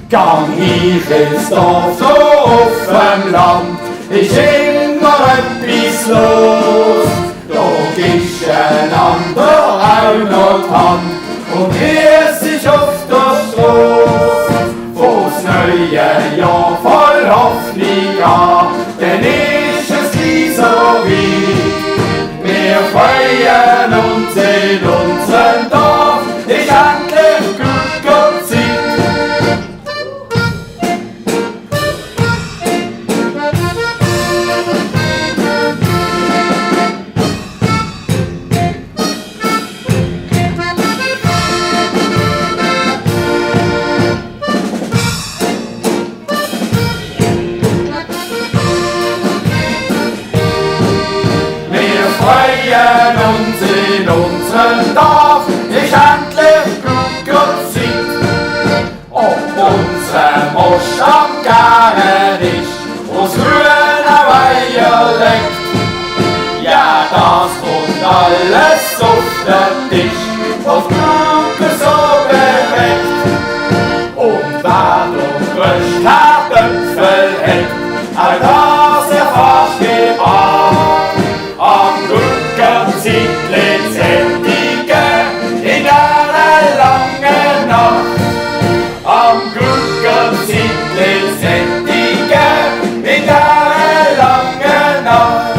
Gang ich ins Dorf so auf dem Land, ist immer etwas los. Da ist einander auch noch die Hand und grüß sich auf der Straße. Wo's neue Jahr voll Hoffnung an, denn ist es nie so wie. Wir freuen uns in unserem Dorf, ist endlich gut Zeit. Uns in unserem Dorf ist endlich gut Zeit. Ob unsere Most am Garen ist, wo's grüne Weiher leckt, ja, das kommt alles auf den Tisch, was Glück so bewegt. Und wer durch Röstkartöpfel hat, all das erfasst gebar. Am Gurkenzittlitz Endige in einer langen Nacht. Am Gurkenzittlitz Endige in einer langen Nacht.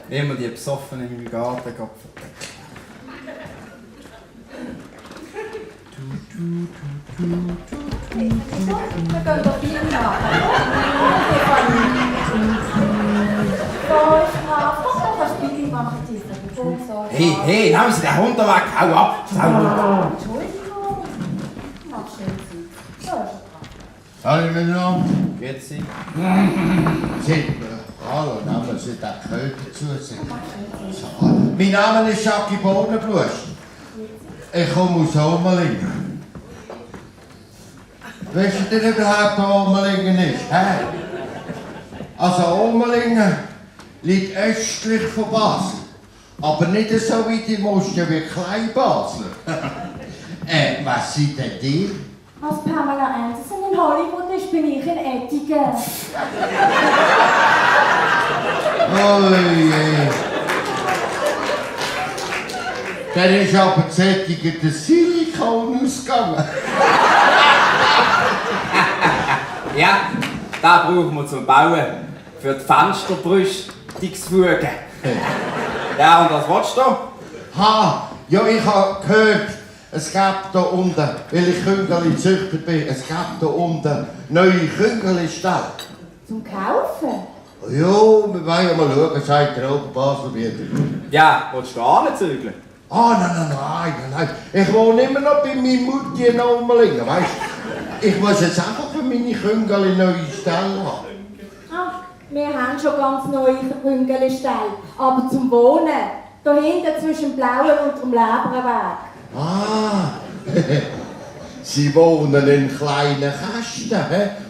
Immer die Besoffenen im Garten verdecken. Wir gehen doch Bier machen. Hey, nehmen Sie den Hund da weg, hau ab! Entschuldigung. Mach schön Zeit. So ist er dran. Hallo miteinander. Grüezi. Hallo, nehmen Sie den Köter zu sich. Mein Name ist Jackie Bohnenbrust. Ich komme aus Omelingen. Weißt du denn überhaupt, wo Omelingen ist? Hä? Also Omelingen liegt östlich von Basel. Aber nicht so weit im Osten wie Kleinbasel. Was seid denn ihr? Als Pamela Anderson in Hollywood ist, bin ich in Ettigen. Oh je. Dann ist aber Zettigen der Silikon ausgegangen. Ja, den brauchen wir zum Bauen. Für die Fensterbrüstungsfugen. Ja, und was willst du? Ha, ja, ich habe gehört, es gibt hier unten, weil ich Küngeli-Züchter bin, es gibt hier unten neue Küngeli-Ställe. Zum Kaufen? Ja, wir wollen ja mal schauen, sagt der Oberbasel wieder. Ja, willst du anzügeln? Ah, nein. Ich wohne immer noch bei meiner Mutti in Omelingen, weißt du? Ich muss jetzt einfach für meine Küngeli neue Ställe haben. Ach, wir haben schon ganz neue Küngeli-Ställe. Aber zum Wohnen, da hinten zwischen dem Blauen und dem Leberweg. Ah, Sie wohnen in kleinen Kästen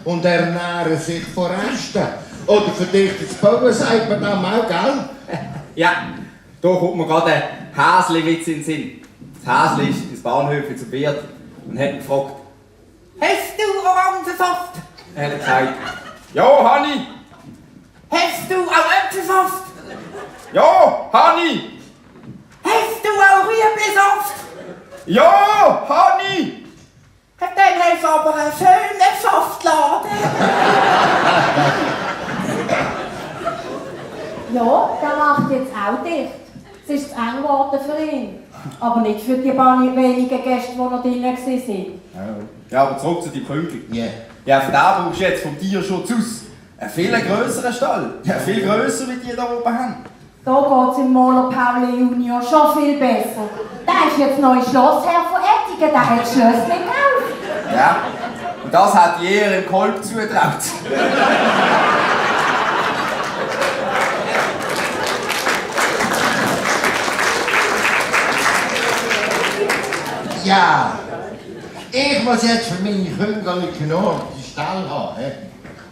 und ernähren sich von Resten. Oder verdichtetes Bauen, sagt man dem auch, gell? Ja, da kommt mir gerade ein Häsli-Witz in den Sinn. Das Häsli ist ins Bahnhof zu Biert und hat gefragt: «Hast du Orangensaft?» Er hat gesagt: «Ja, Hanni!» «Hast du auch Äpfelsaft?» «Ja, Hanni!» «Hast du auch Rüebli-Saft?» «Ja, Hanni!» «Dann hast du aber einen schönen Saftladen!» Ja, der macht jetzt auch dicht. Es ist zu eng geworden für ihn. Aber nicht für die wenigen Gäste, die noch drin waren. Ja, aber zurück zu den Küngel. Ja. Ja, für den brauchst du jetzt vom Tierschutz aus einen viel grösseren Stall. Ja, viel grösser, wie die da oben haben. Da geht es im Moller Pauli Junior schon viel besser. Der ist jetzt neuer Schlossherr von Ettigen, der hat das Schlössli gekauft. Ja, und das hat jeder im Kolb zugetraut. Ja, ich muss jetzt für meine Küngeli genau die Stelle haben.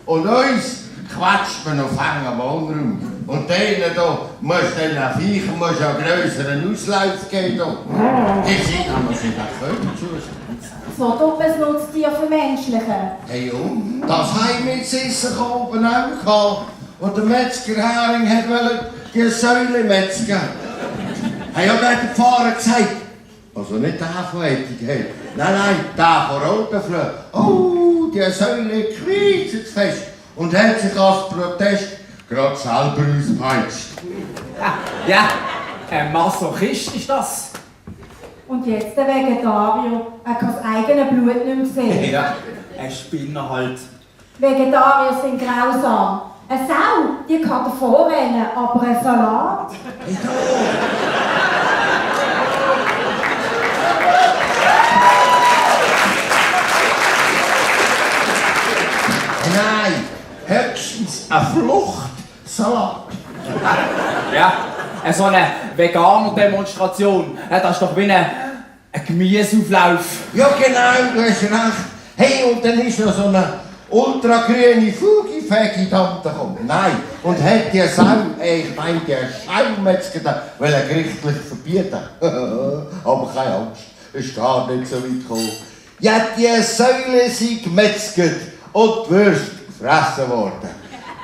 Und uns quatscht man auf engen Wohnraum. Und denen da muss dann auch Viecher muss ja grösseren Auslauf geben. Die sind aber sie den Köder zusammen. So tut man das Nutztier vermenschlichen. Hey, ja, das haben wir jetzt sicher oben auch gehabt. Und der Metzger-Hering wollte die Säule metzgen. Hey, und dann hat der Pfarrer gesagt, also nicht der von Ettigen, nein, der von Rotenflöh. Oh, die Säule quietscht jetzt fest. Und hat sich als Protest gerade selber ausgepeitscht. Ja, ein Masochist ist das. Und jetzt der Vegetarier. Er kann das eigene Blut nicht mehr sehen. Ja, ein Spinner halt. Vegetarier sind grausam. Eine Sau, die kann davor rennen, aber ein Salat. Hey, da. Nein, höchstens ein Fluchtsalat. Ja, so eine Veganer-Demonstration, das ist doch wie ein Gemüseauflauf. Ja genau, du hast recht. Hey, und dann ist noch so eine ultragrüne Fugifägi-Tante gekommen. Nein, und hat die Sau, ich meine die Schaumetzger, weil er gerichtlich verbieten. Aber keine Angst, es ist gar nicht so weit gekommen. Ja, die Säule sind gemetzget und die Würste gefressen worden.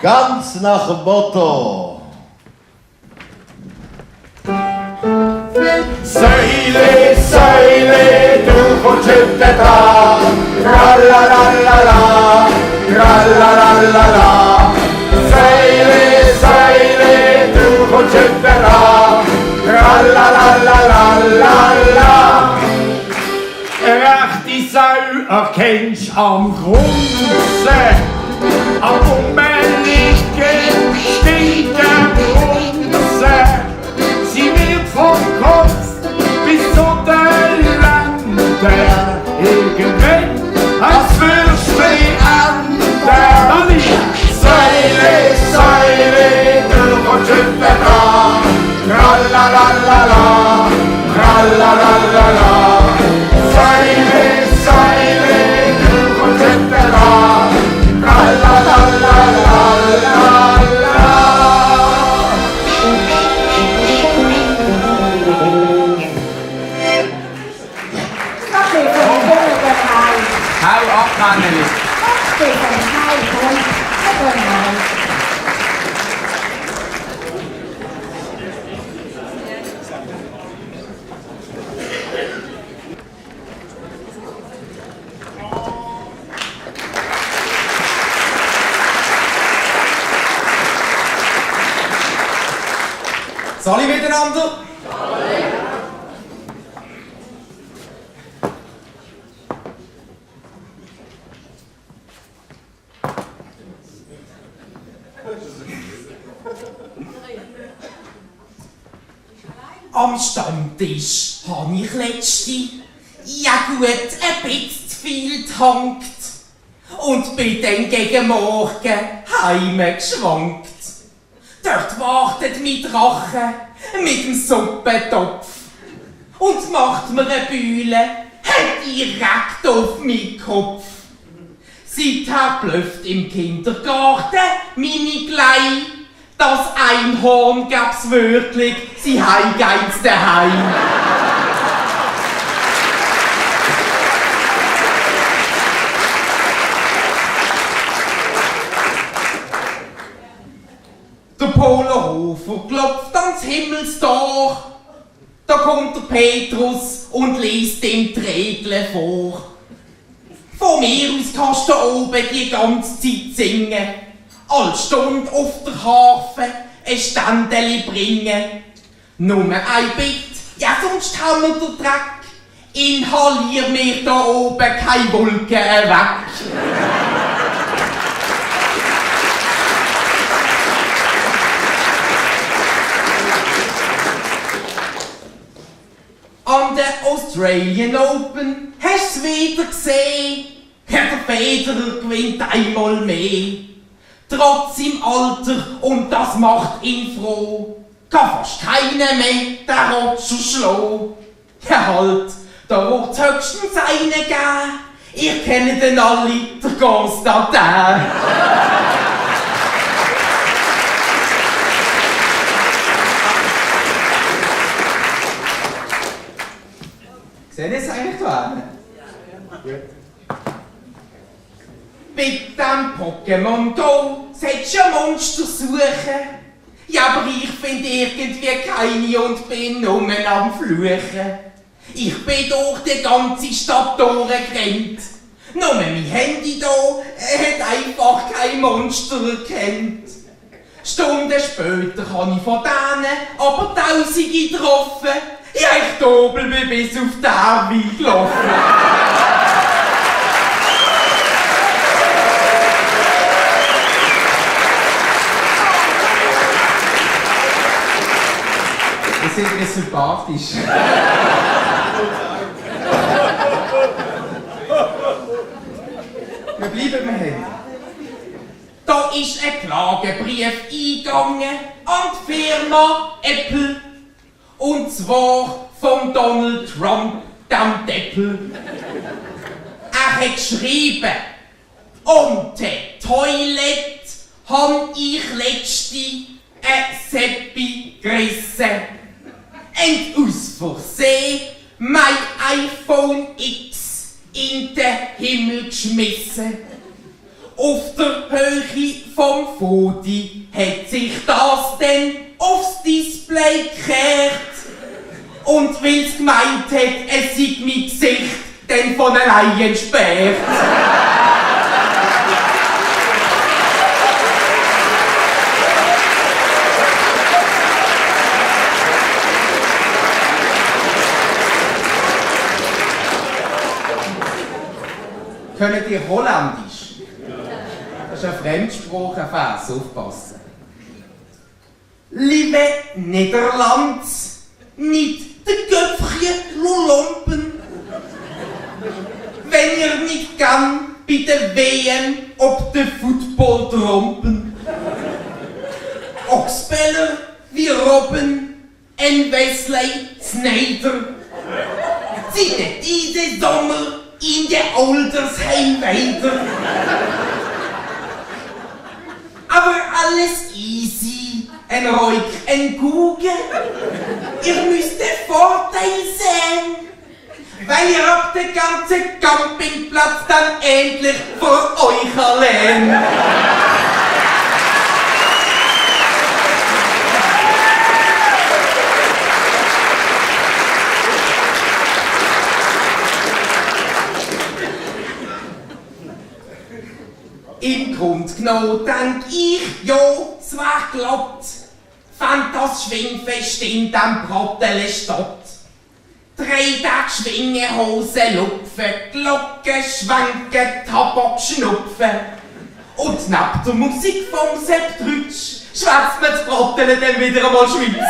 Ganz nach dem Motto. Säule, Säule, du kommst heute dran. Tralalala, tralalala. Säule, Säule, du kommst heute la la la la la la. Rechte Sau erkennst am Grunde, am Umliegen steht der Brunse. Sie wird vom Kopf bis zu den Lenden irgendwann als Fürstli enden. Säule, Säule, durch und schütteln dran. Tralalala, tralalala. Säule, Säule, durch und schütteln dran. Tralalala. Hau ab, Manneli. Sali miteinander. Am Stammtisch habe ich letzte, ja gut, ein bisschen zu viel gehankt und bin dann gegen Morgen heimgeschwankt. Dort wartet mein Drache mit dem Suppentopf und macht mir eine Bühle direkt auf meinen Kopf. Seither blüfft im Kindergarten meine Glei. Das Einhorn gab's wirklich, sie heimgeht's daheim. Der Polerhofer klopft ans Himmelstor. Da kommt der Petrus und liest ihm die Regeln vor. Von mir aus kannst du oben die ganze Zeit singen. Als Stund auf der Harfe ein Ständeli bringen. Nur ein Bitt, ja sonst haben wir den Dreck. Inhalier mir da oben keine Wolken weg. An der Australian Open hast du's wieder gesehen. Der Federer gewinnt einmal mehr. Trotz im Alter, und das macht ihn froh, kann fast keiner mehr den Roger schlagen. Ja halt, da wird's höchstens einen geben. Ihr kennt den alle, der Constantin. Seht ihr es eigentlich da? Mit dem Pokémon Go sollst du ein Monster suchen. Ja, aber ich finde irgendwie keine und bin nur am Fluchen. Ich bin durch die ganze Stadt durchgerannt. Nur mein Handy da hat einfach kein Monster erkannt. Stunden später habe ich von denen aber Tausende getroffen. Ja, ich dobel bin bis auf die Erwin gelaufen. Das sind wir sympathisch. Wir bleiben im Handy. Da ist ein Klagebrief eingegangen an die Firma Apple. Und zwar von Donald Trump, dem Deppel. Er hat geschrieben, um die Toilette hab ich letzte ein Seppi gerissen. Und aus Versehen mein iPhone X in den Himmel geschmissen. Auf der Höhe vom Fodi hat sich das dann aufs Display gekehrt. Und weil's gemeint hat, es sei mein Gesicht dann von allein entsperrt. Können ihr Holländisch? Das ist ein Fremdsprachenfers, aufpassen. Liebe Niederlands, nicht der Köpfchen Lumpen. Wenn ihr nicht gern bei der WM ob der Football trompen. Oxbeller wie Robben, en Wesley Snyder. Zieht diese Sommer in der Oldersheim weiter. Aber alles easy, ein Reuk, ein Guge. Ihr müsst den Vorteil sehen, weil ihr habt den ganzen Campingplatz dann endlich vor euch allein. Im Grund genau denk ich, ja, es wär glatt. Fand das Schwingfest in dem Brattele statt. 3 Tage schwingen, Hosen lupfen, Glocken schwenken, Tabak schnupfen. Und neben der Musik vom Sepp Trütsch schwätzt man das Brattele dann wieder einmal Schweizerdeutsch.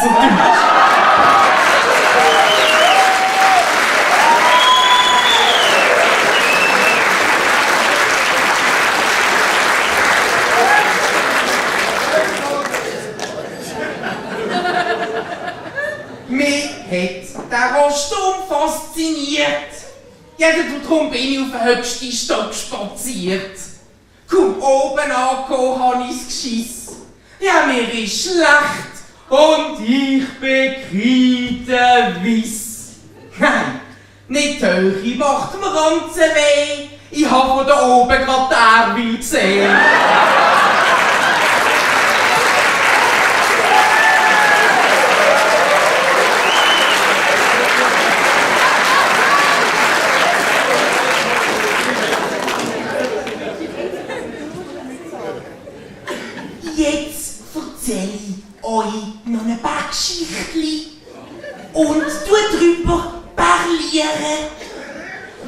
Mich hat der Rosturm fasziniert. Darum bin ich auf den höchsten Stock spaziert. Kaum oben angekommen, hab ich's geschiss. Ja, mir ist schlecht und ich bin kreideweiss. Nein, nicht die Höhe macht mir Ranzen weh. Ich hab von da oben grad den Erwil gesehen. Jetzt erzähl ich euch noch ein paar Geschichtli und tu drüber parlieren,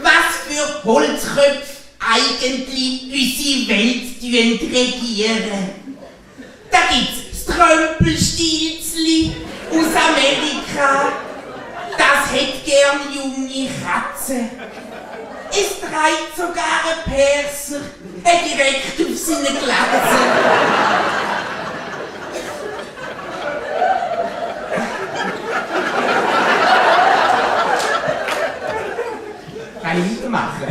was für Holzköpfe eigentlich unsere Welt regieren. Da gibt's das Trömpelstilzli aus Amerika, das hätt gern junge Katzen. Es trägt sogar ein Perser, direkt auf seine Glatze. Kann ich weitermachen?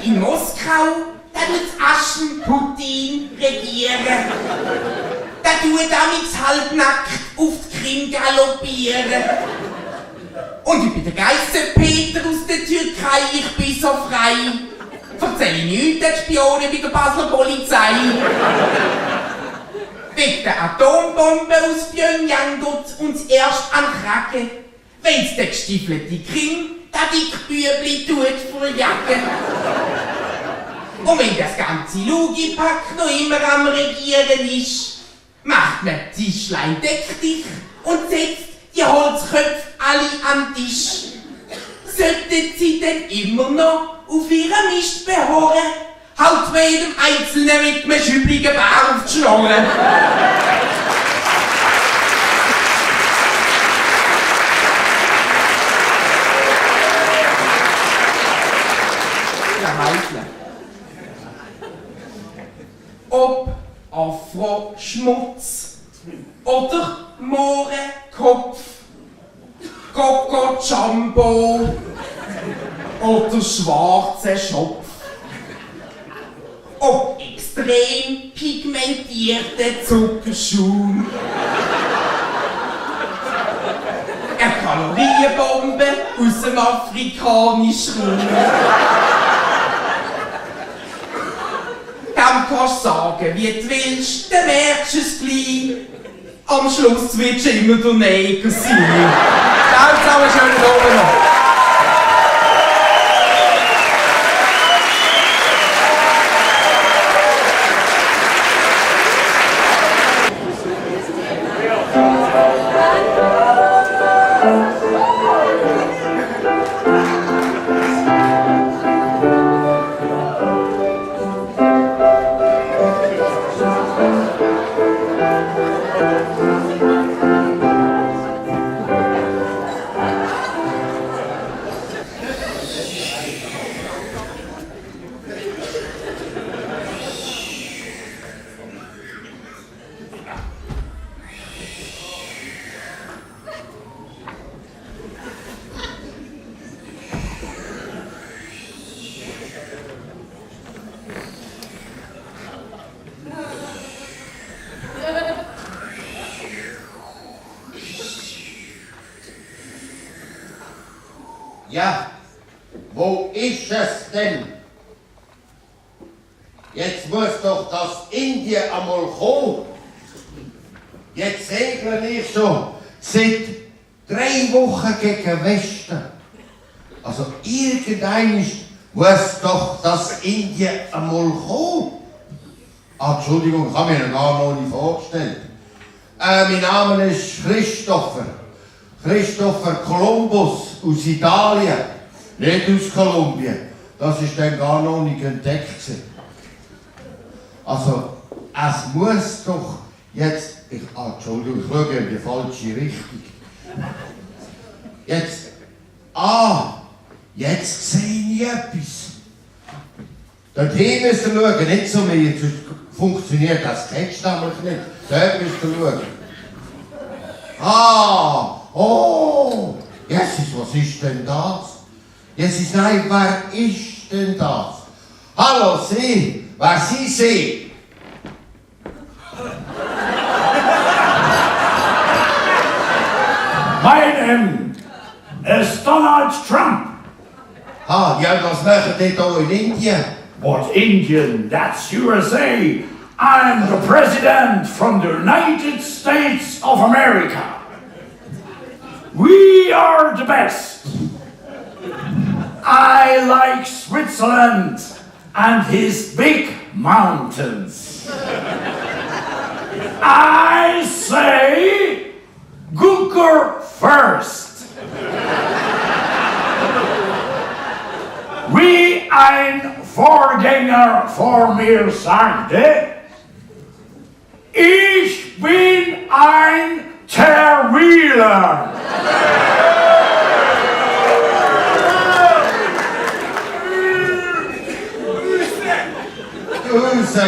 In Moskau, da tut's Aschenputtin regieren. Da tut damit halbnackt auf die Krim galoppieren. Und ich bin der geilste Peter aus der Türkei, ich bin so frei. Erzähl ich nichts den Spionen bei der Basler Polizei. Wegen der Atombombe aus Pyongyang tut uns erst an Kraken, wenn's der gestiefelte Krim, der Dickbübli tut verjagen. Und wenn das ganze Lugipack noch immer am Regieren ist, macht man Tischlein deck dich und setzt die Holzköpfe alle am Tisch. Sollten sie denn immer noch auf ihren Mist beharren, haut man jedem Einzelnen mit einem schüppligen Bär auf die Schnorren. Ja, Heisle. Ob Afro-Schmutz oder Mohrenkopf, Coco Jumbo oder schwarzer Schopf. Ob extrem pigmentierte Zuckerschuh, eine Kalorienbombe aus dem afrikanischen Raum. Dann kannst du sagen, wie du willst, dann merkst du es gleich. Am Schluss wirst du immer der Neger sein. Ciao zusammen, schönen Abend noch. Ja, wo ist es denn? Jetzt muss doch das Indien einmal kommen. Jetzt segle ich schon seit 3 Wochen gegen Westen. Also irgendein muss doch das Indien einmal kommen. Ah, Entschuldigung, ich habe mir gar noch nicht vorgestellt. Mein Name ist Christopher. Christopher Columbus aus Italien. Nicht aus Kolumbien. Das ist dann gar noch nicht entdeckt gewesen. Also, es muss doch jetzt... Entschuldigung, ich schaue in die falsche Richtung. Jetzt... Jetzt sehe ich etwas. Dorthin müsst ihr schauen, nicht so mehr, sonst funktioniert das kennst du nämlich nicht. Dort müsst ihr schauen. Oh! Jesus, was ist denn das? Jesus, nein, wer ist denn das? Hallo, Sie! Wer sind Sie? My name is Donald Trump. Ja, das machen die hier in Indien. What Indian? That's USA. I'm the president from the United States of America. We are the best. I like Switzerland and his big mountains. I say Gunker first. Wie ein Vorgänger vor mir sagte, ich bin ein Terrier.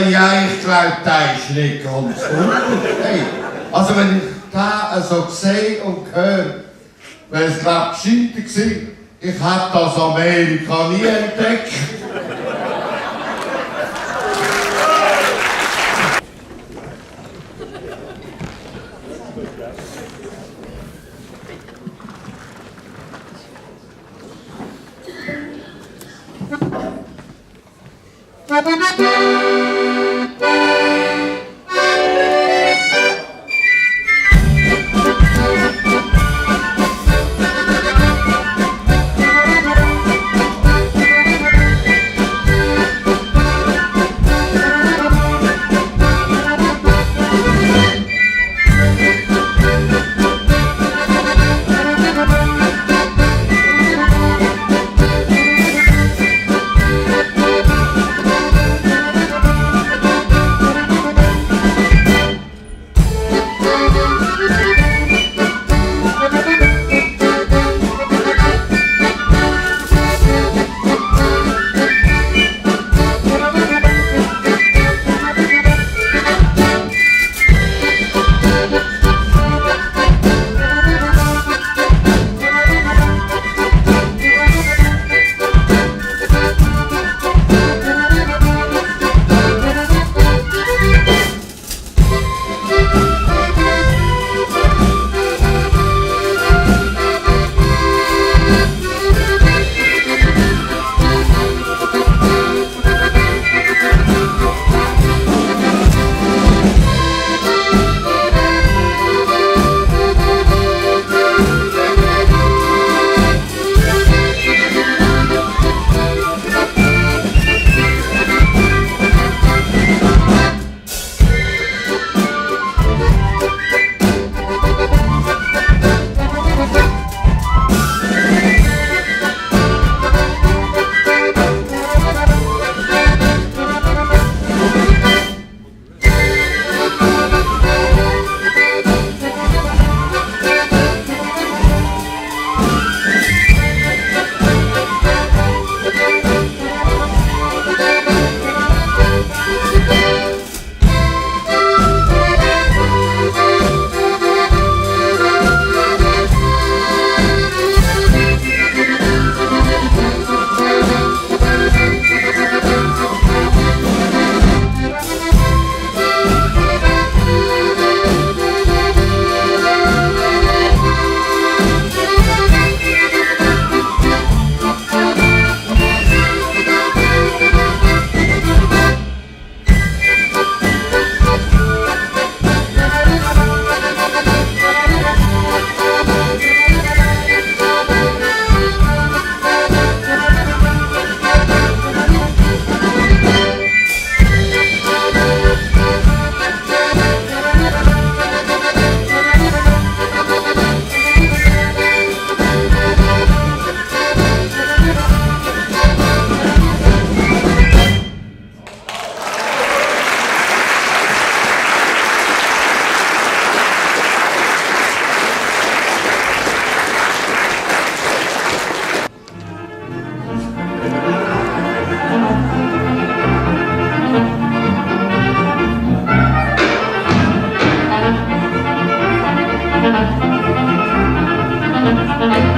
Ja, ich glaube, der ist nicht ganz gut. Hey, also wenn ich den so sehe und höre, wäre es glaube ich gescheiter gewesen. Ich hätte das Amerika nie entdeckt.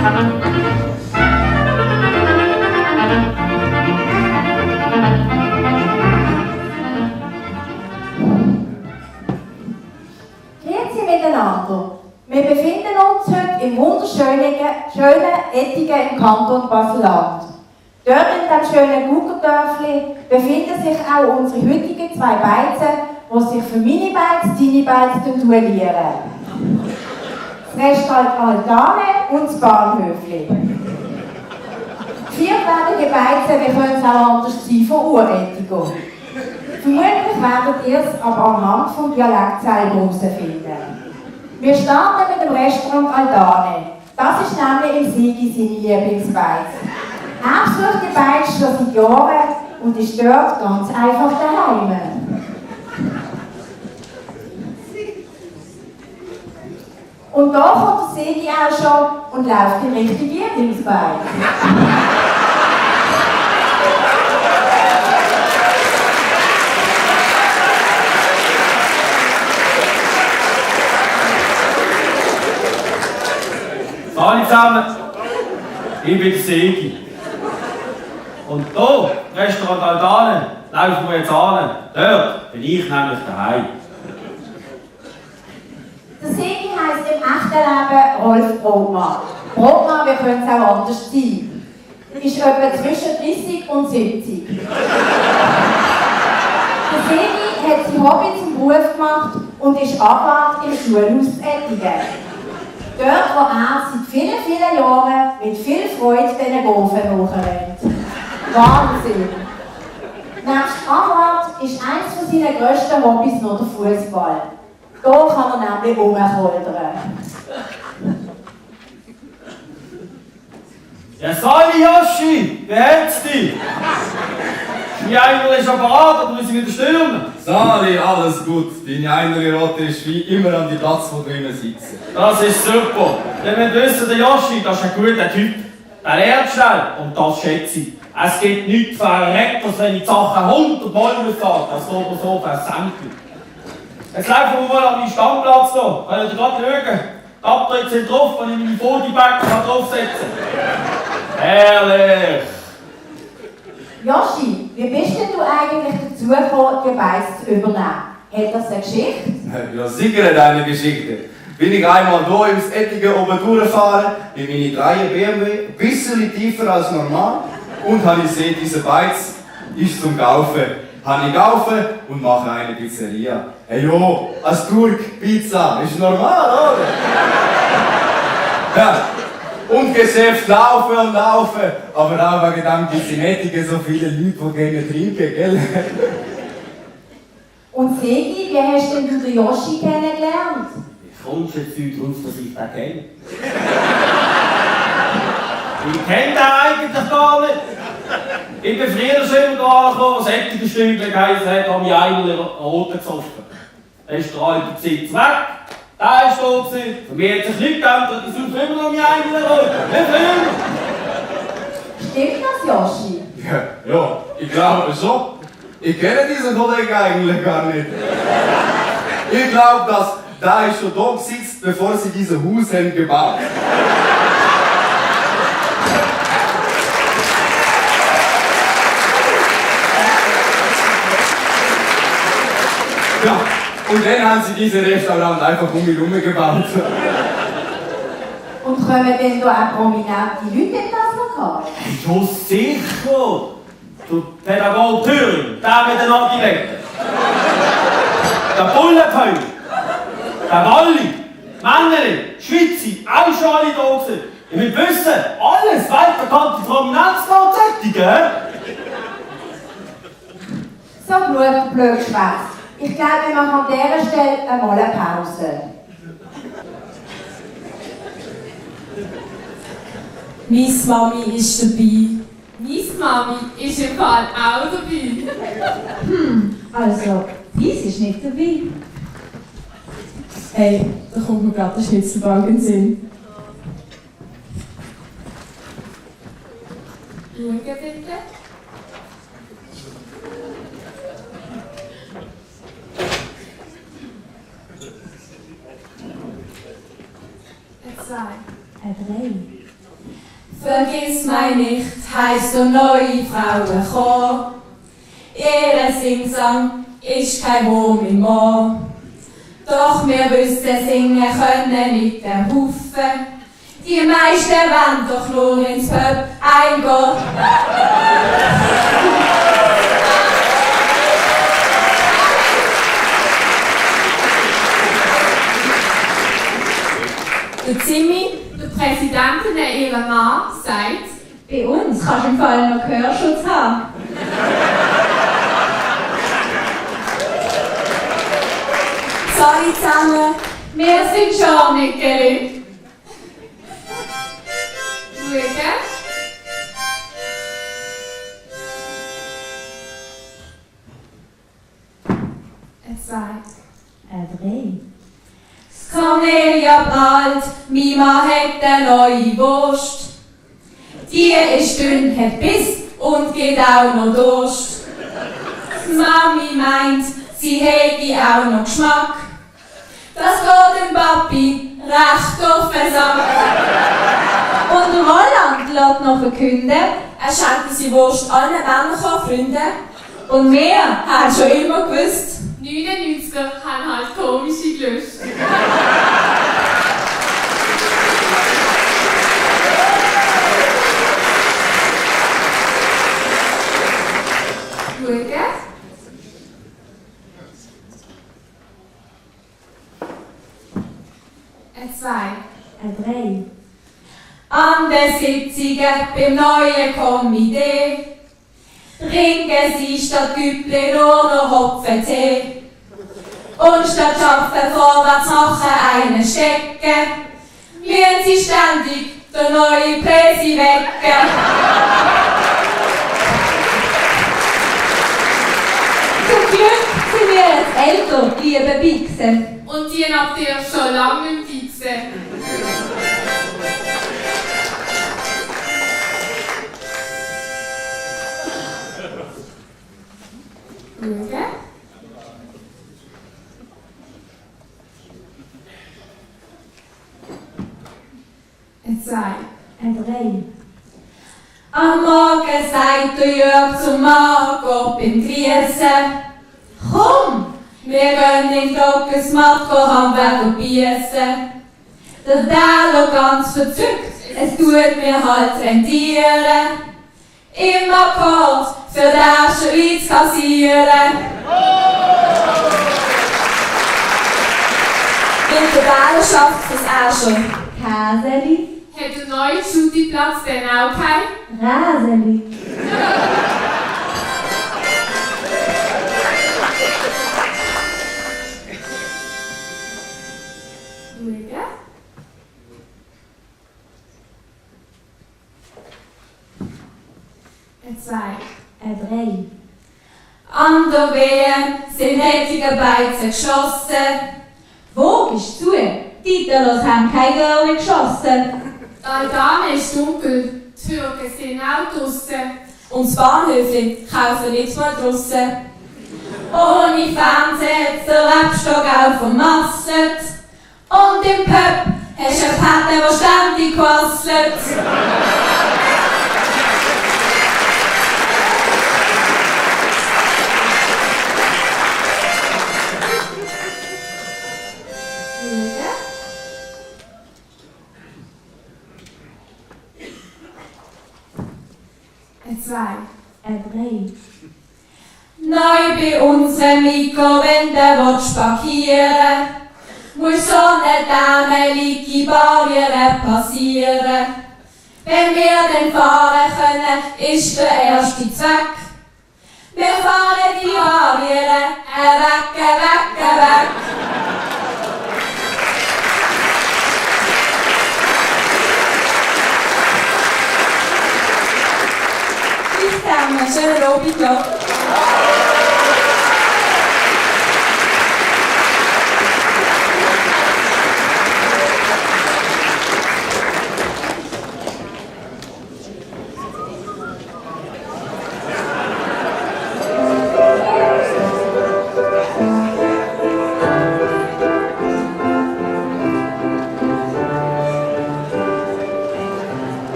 Grüezi miteinander. Wir befinden uns heute im wunderschönen Ettigen im Kanton Basel-Land. Dort in dem schönen Guckerdörfli befinden sich auch unsere heutigen zwei Beizen, die sich für Mini-Bikes, Tini-Bikes duellieren. Das Restaurant Altane und das Bahnhöfli. Vierwärtige Beizen, wie können es auch anders sein, von Urettigo. Vermutlich werdet ihr es aber anhand des Dialekts selber herausfinden. Wir starten mit dem Restaurant Altane. Das ist nämlich im Sigi seine Lieblingsbeiz. Er besucht die Beiz schon seit Jahren und ist dort ganz einfach daheim. Und da kommt der Sigi auch schon und läuft in Richtung Lieblingsbeiz. Hallo zusammen, ich bin der Sigi. Und hier, Restaurant Altane, laufen wir jetzt an. Dort bin ich nämlich daheim. Der Sigi heisst im echten Leben Rolf Brotmann. Brotmann, wie könnte es auch anders sein? Ist etwa zwischen 30 und 70. Der Sigi hat sein Hobby zum Beruf gemacht und ist Anwalt im Schulhaus zu Ettigen. Dort, wo er seit vielen, vielen Jahren mit viel Freude diesen Golfen nachrennt. Wahnsinn! Nebst Anwalt ist eines von seinen grössten Hobbys noch der Fußball. Da kann er nämlich rumkoldern. Ja, Sali Yoshi, wie hat's dich? Wie einer ist apparat, oder müssen wir wieder stürmen? Sali, alles gut. Deine eine Rotte ist wie immer an die Platz, wo du immer sitzt. Das ist super. Denn wir wissen, der Yoshi, das ist ein guter Typ. Der lernt schnell und das schätze ich. Es gibt nichts verreckt, als wenn ich die Sachen 100 Mal sage, als oder so versenkt. Jetzt laufen wir mal an meinen Stammplatz hier. Könnt ihr gerade schauen? Die Abtritte sind drauf, wenn ich meine Bodybacken draufsetzen kann. Herrlich! Joshi, wie bist denn du eigentlich dazu gekommen, die Beiz zu übernehmen? Hat das eine Geschichte? Ja, sicher hat eine Geschichte. Bin ich einmal hier ins Ettigen oben durchgefahren, in meine 3 BMW, ein bisschen tiefer als normal, und habe ich gesehen, diese Beiz ist zum Kaufen. Habe ich kaufen und mache eine Pizzeria. Hey jo, als Turk, Pizza, ist normal, oder? Ja. Und Geschäft laufen und laufen. Aber auch wegen dem gibt es in Ettigen so viele Leute, die gerne trinken, gell? Und Segi, wie hast denn du den Joshi kennengelernt? Wie kommst du jetzt heute drauf, dass ich den kenne? Ich kenne den eigentlich gar nicht. Ich bin früher schon immer angekommen, was Ettigenstündchen geheißen hat, habe ich einen roten gesoffen. Dann ist der alte Besitz weg. Der war da. Für mich hat sich nichts geändert, ich suche immer noch einen roten. Nicht viel. Stimmt das, Joshi? Ja, ich glaube schon. Ich kenne diesen Kollegen eigentlich gar nicht. Ich glaube, dass der ist schon da sitzt, bevor sie dieses Haus haben gebaut. Ja, und dann haben sie dieses Restaurant einfach um mich herum gebaut. Und kommen denn da auch prominente Leute in das Lokal? Schon sicher. Der Pädagoge Thüring, der mit den Adiletten. Der Bullenkönig. Der Walli. Männeli. Schweizer. Auch schon alle da gewesen. Ihr müsst wissen, alles weltbekannte Prominenzkonzerte, So genug Blödschwätz. Ich glaube, wir machen an dieser Stelle einmal eine Pause. Meine Mami ist dabei. Meine Mami ist im Fall auch dabei. Also, dies ist nicht dabei. Hey, da kommt mir gerade der Schnitzelbank in den Sinn. Schauen bitte. Ein 2. Ein 3. Vergiss mein nicht, heisst der neue Frauenchor. Ihre Singsang ist kein Wurm im Moor. Doch wir wissen singen können mit dem Haufen. Die meisten wollen doch nur ins Pub eingehen. Der Zimmi, der Präsidentin ihrer Mann, sagt: Bei uns kannst du im Fall noch Gehörschutz haben. Sorry zusammen, wir sind schon nicht geliebt. Schauen. Ein 2. Ein 3. Cornelia prahlt, mein Mann hat eine neue Wurst. Die ist dünn, hat Biss und geht auch noch Durst. Die Mami meint, sie hätte auch noch Geschmack. Das geht dem Papi recht auf den Sack. Und der Roland lässt noch verkünden, Er schenkt seine Wurst allen männlichen Freunden. und wir haben schon immer gewusst, 99er haben halt komische Gelüste. Schauen. Ein 2. ein 3. An den Sitzungen beim neuen Komitee trinken sie statt Güppli nur noch Hopfentee. Und statt Schaffen vorwärts machen einen stecken, müssen sie ständig den neuen Präsi wecken. Zum Glück sind wir jetzt älter, liebe Bixen. Und die habt ihr schon lange im Fixen. Schauen. Ein 2. Ein 3. Am Morgen sagt der Jörg zum Margot beim Griessen: Komm, wir gehen in Dockesmatt Handwerk biessen. Der Däler ganz verzückt, es tut mir halt rentieren. Im Akkord für den Schweiz kassieren. Mit der Däler schafft es auch schon. Käseli, Hat der neue Schutiplatz denn auch keinen? Räseli. Schauen. Ein 2. Ein 3. An der WM sind nettige Beizen geschossen. Wo ist zu? Die Italos haben kein Girl geschossen. Die Altane ist dunkel, die Türken sind auch draussen. Und das Bahnhöfli kaufen nicht mal draussen. Ohne Fernsehen hat der Rebstock auch vermasselt. Und im Pub hast du eine Patte, die ständig quasselt. Ein 2. Ein 3. Neu bei unserem Mikro, wenn du parkieren willst, muss so eine dämliche Barriere passieren. Wenn wir dann fahren können, ist der erste Zweck. Wir fahren die Barriere weg, weg, weg. Zusammen, schönen Abend noch.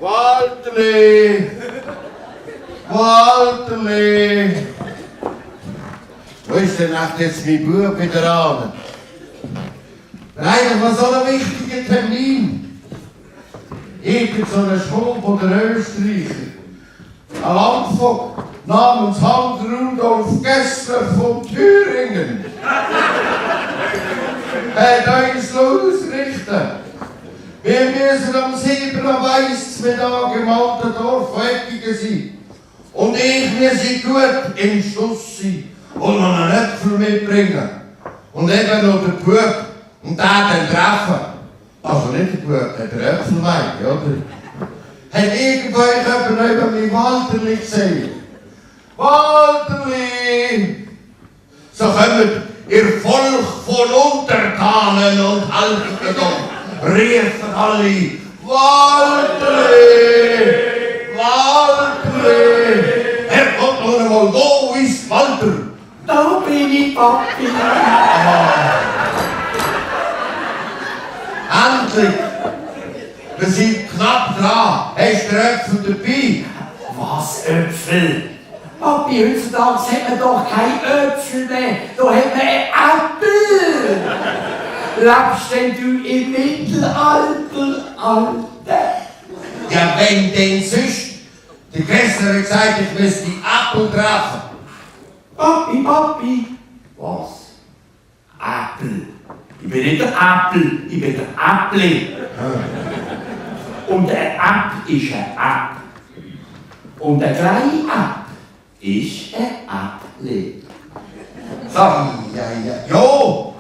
Walterli! Walterli! Wo ist denn echt jetzt mein Bub wieder an? Eigentlich war so ein wichtiger Termin. Irgend so ein Schwab oder Österreicher. Ein Landvogt namens Hans Rudolf Gessler von Thüringen. Er uns ausrichten. Wir müssen am 7. Weißmittag im alten Dorf Eckigen sein. Und wir sind gut im Schluss sein und noch einen Äpfel mitbringen. Und eben noch den Bub und den dann treffen. Also nicht der Bub, der Äpfelwein, oder? Hat irgendjemand über mein Walterli gesehen? Walterli! So kommt ihr Volk von Untertanen und Halbgedon, riefen alle, Walterli! Walterli! Herr Gott, noch einmal, wo ist Walter? Da bin ich, Papi. Endlich! Wir sind knapp dran. Hast du den Äpfel dabei? Was, Äpfel? Papi, heutzutage hat man doch keine Äpfel mehr. Da hat man einen Äpfel. Lebst denn du im Mittelalter, Alter? Ja, wenn denn sonst? Der Gessler hat gesagt, ich müsste die Äpfel treffen. Papi, Papi. Was? Äpfel. Ich bin nicht der Äpfel, ich bin der Äppli. Und der App ist ein App. Und der kleine App ist ein Äppli. So, Jo!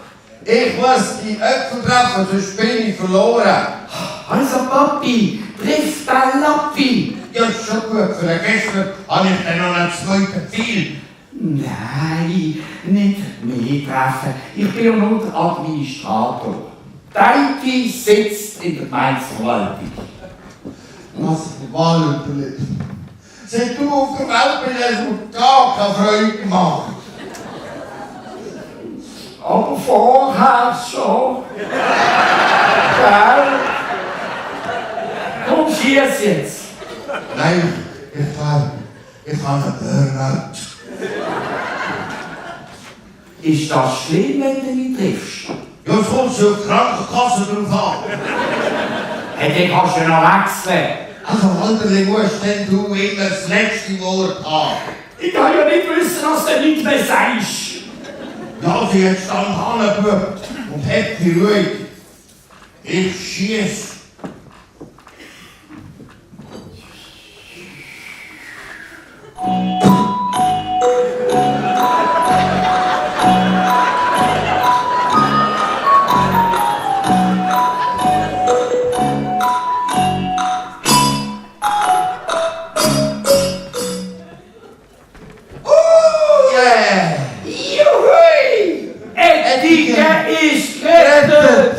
Ich muss die Äpfel treffen, sonst bin ich verloren. Also Papi, triff den Lappi. Ja, ist schon gut. Für den Gessler habe ich dann noch einen zweiten Pfeil. Nein, nicht mehr treffen. Ich bin ja nur der Administrator. Deiti sitzt in der Gemeindeverwaltung. Was Walterli? Seit du auf der Welt bist, hast du mir gar keine Freude gemacht. Aber vorher schon. Gell? Komm, schieß jetzt. Nein, ich habe einen Burnout. Ist das schlimm, wenn du mich triffst? Ja, es kommt so auf die Krankenkasse drauf an. Hey, dann kannst du noch wechseln. Also, Walterli, musst denn du immer das letzte Wort haben? Ich kann ja nicht wissen, was du nicht mehr sagst. Ja, sie hat stand angebucht und hat die Ruhe. Ich schieß. Ist gerettet!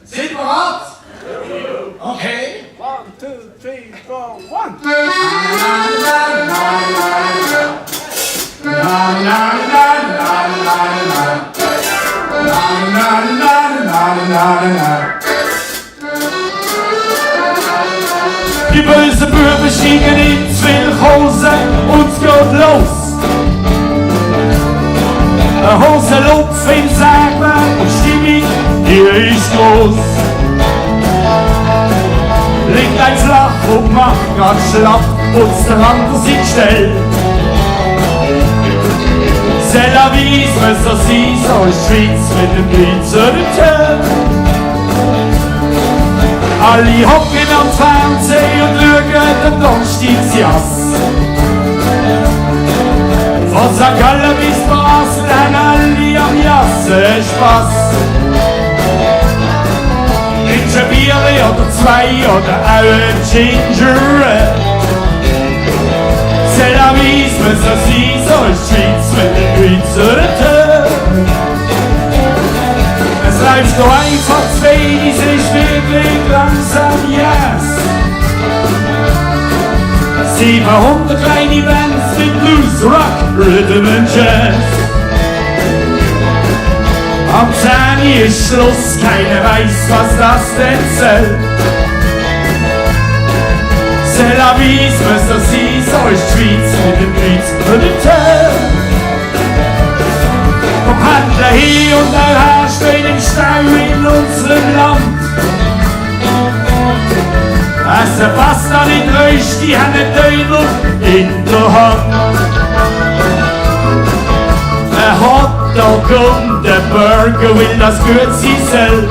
Sind wir bereit? Okay. 1, 2, 3, 4, 1. Die bösen Buben steigen ins Wildhausen und es geht los. Ein Hosenlupf im Sägewerk und Stimmung, die ist groß. Liegt ein flach und macht grad schlapp, putzt der andere sich still. C'est la vie, muss so sein, so ist die Schweiz mit dem Blitzerchen. Alle hocken am Fernsehen und schauen den Donnerstagsjass. Von St. Gallen bis Basel haben alle am Jassen Spass. In trinkst ein Bierli oder zwei oder auch ein Ginger Ale. C'est la vie, mais ça si, so ist die Schweiz mit den Schweizer Tönen. Es läuft noch einfach zu wenig, es ist wirklich langsam, yes. 700 kleine Bands mit Blues, Rock, Rhythm and Jazz. Am 10 ist Schluss, keiner weiß, was das denn soll. C'est la vie, mais ça si, so ist die Schweiz mit dem Schweiz und dem Tönen. Vom Händler hier und her stehen im Stau in unserem Land. Essen Pasta nicht Röst, die haben einen Döner in der Hand. Ein Hotdog und ein Burger will das gut sein soll.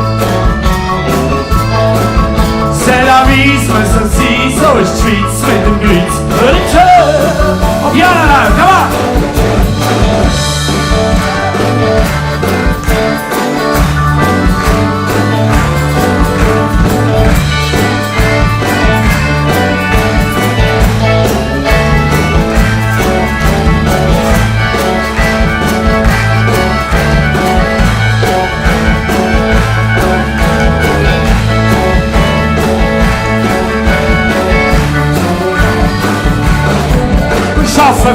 C'est la vie, mais ça si, so ist die Schweiz mit dem Grüß und dem Tönen. Auf Jana, komm on!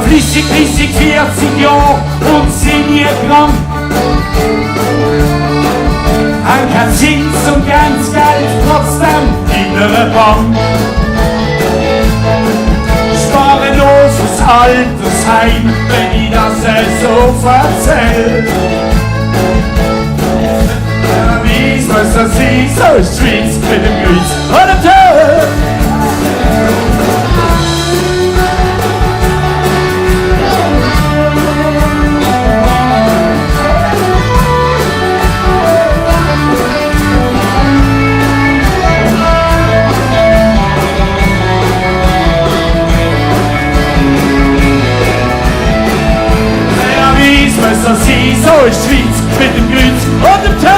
Flüssig, 30, 40 Jahre und sind nie krank. Haben kein Zins und ganz Geld, trotzdem in einer Bank. Sparen nur fürs Altersheim, wenn ich das so erzähl. Wie soll das sein, so ist die Schweiz mit dem Grüß und dem Tönen. So ist die Schweiz mit dem Grüß und dem Tönen.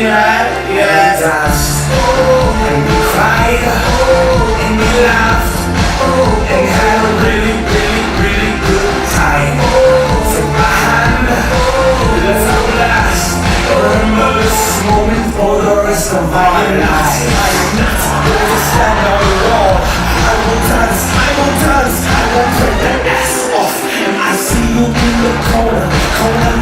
had your dust. And we cried, and we laughed, and had a really, really, really good time. Take my hand, let's go last. Remember this moment for the rest of our lives. I'm not going to stand on the wall. I will dance, I will dance, I will break that ass off. And I see you in the corner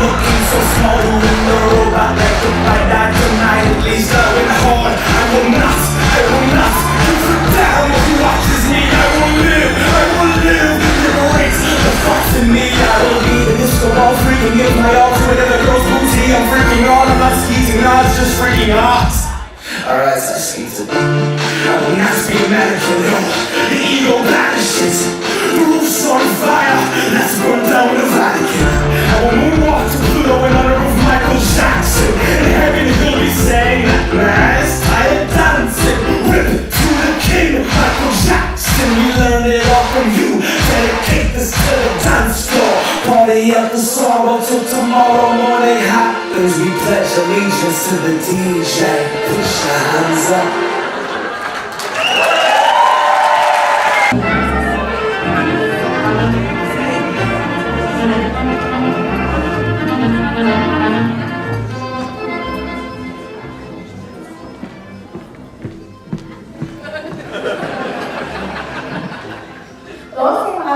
looking so small. You in the road, I bet you like that tonight. At least going hard. I will not. You sit down if you watches me. I will live. Liberate the thoughts in me. I will be the disco ball freak and give my all to another girl's booty. I'm freaking on, I'm not skeeting, no, it's just freaking out. Alright, so I see to I will not be a mannequin, no. The ego vanishes. The roof's on fire. Let's burn down the Vatican. I will moonwalk to Pluto and on the roof Michael Jackson. And heaven he'll be saying that man's tired dancing. Whip it to the king, Michael Jackson. We learned it all from you. Dedicate this to the dance floor. Party up the sorrow till tomorrow morning happens. We pledge allegiance to the DJ. Push your hands up.